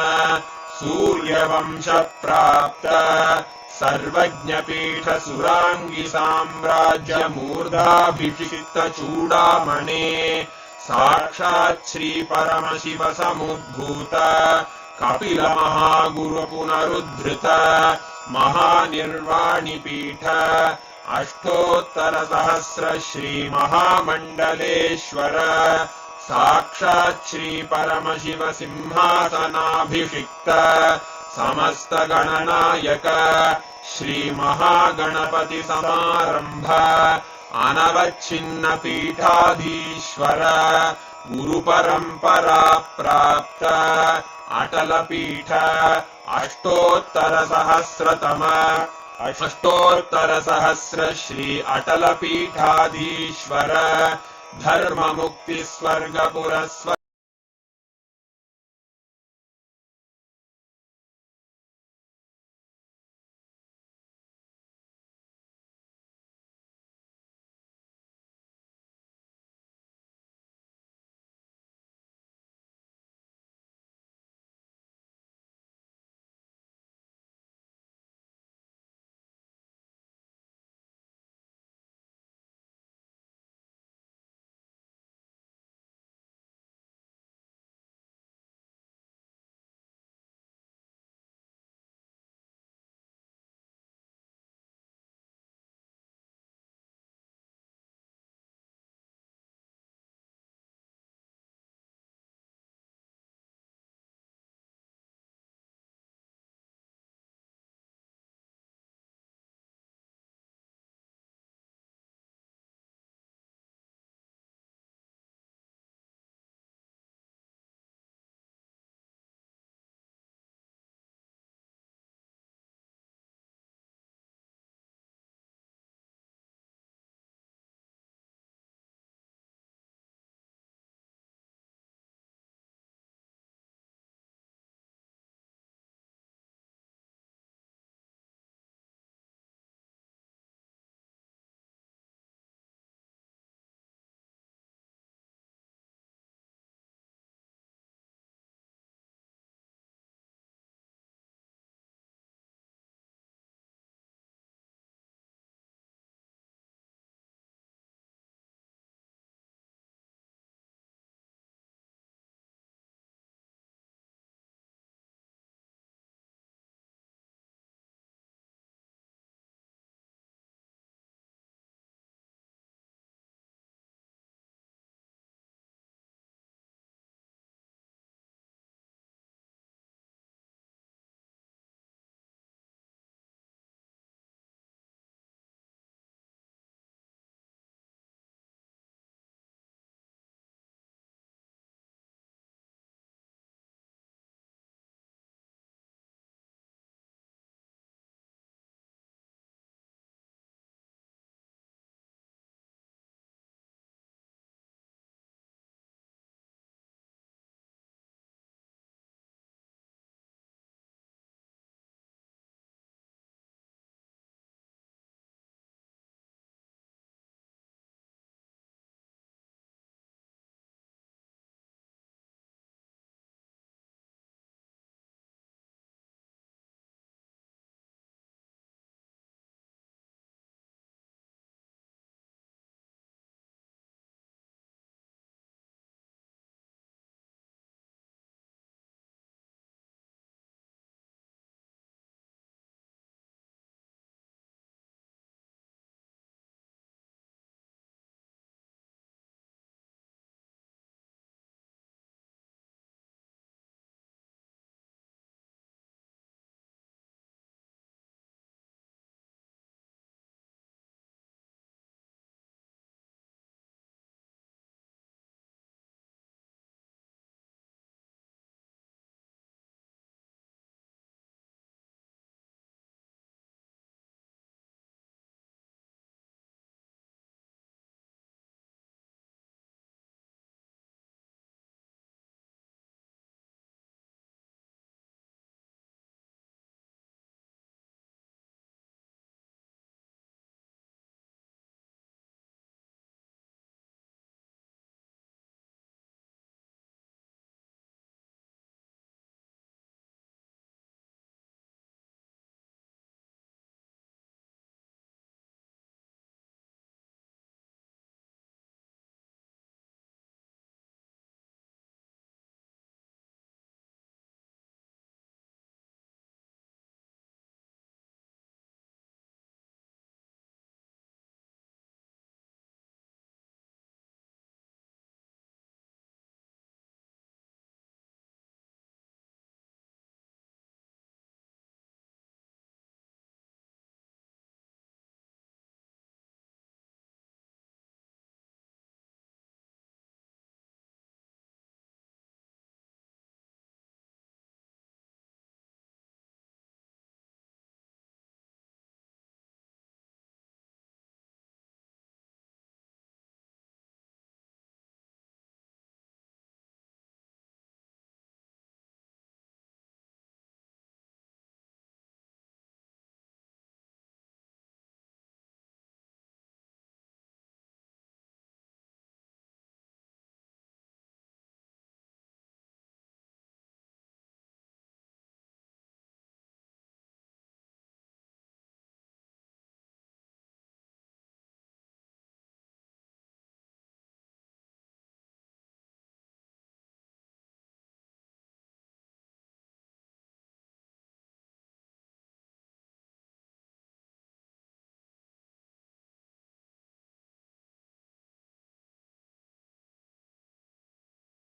सूर्यवंश प्राप्त सर्वज्ञपीठ सुरांगी साम्राज्य मूर्धाभिषिक्त चूडामणे साक्षात् श्री परमशिव समुद्भूत कपिल महागुरु पुनरुद्धृत महानिर्वाणि पीठ अष्टोत्तर सहस्र श्री महामण्डलेश्वर साक्षात् श्री परमशिव सिंहासनाभिषिक्त समस्त गणनायक श्री महागणपति समारंभ अनवच्छिन्न पीठाधीश्वर गुरु परंपरा प्राप्त अटल पीठ अष्टोत्तर सहस्र श्री अटल पीठाधीश्वर धर्म मुक्ति स्वर्ग पुरस्वर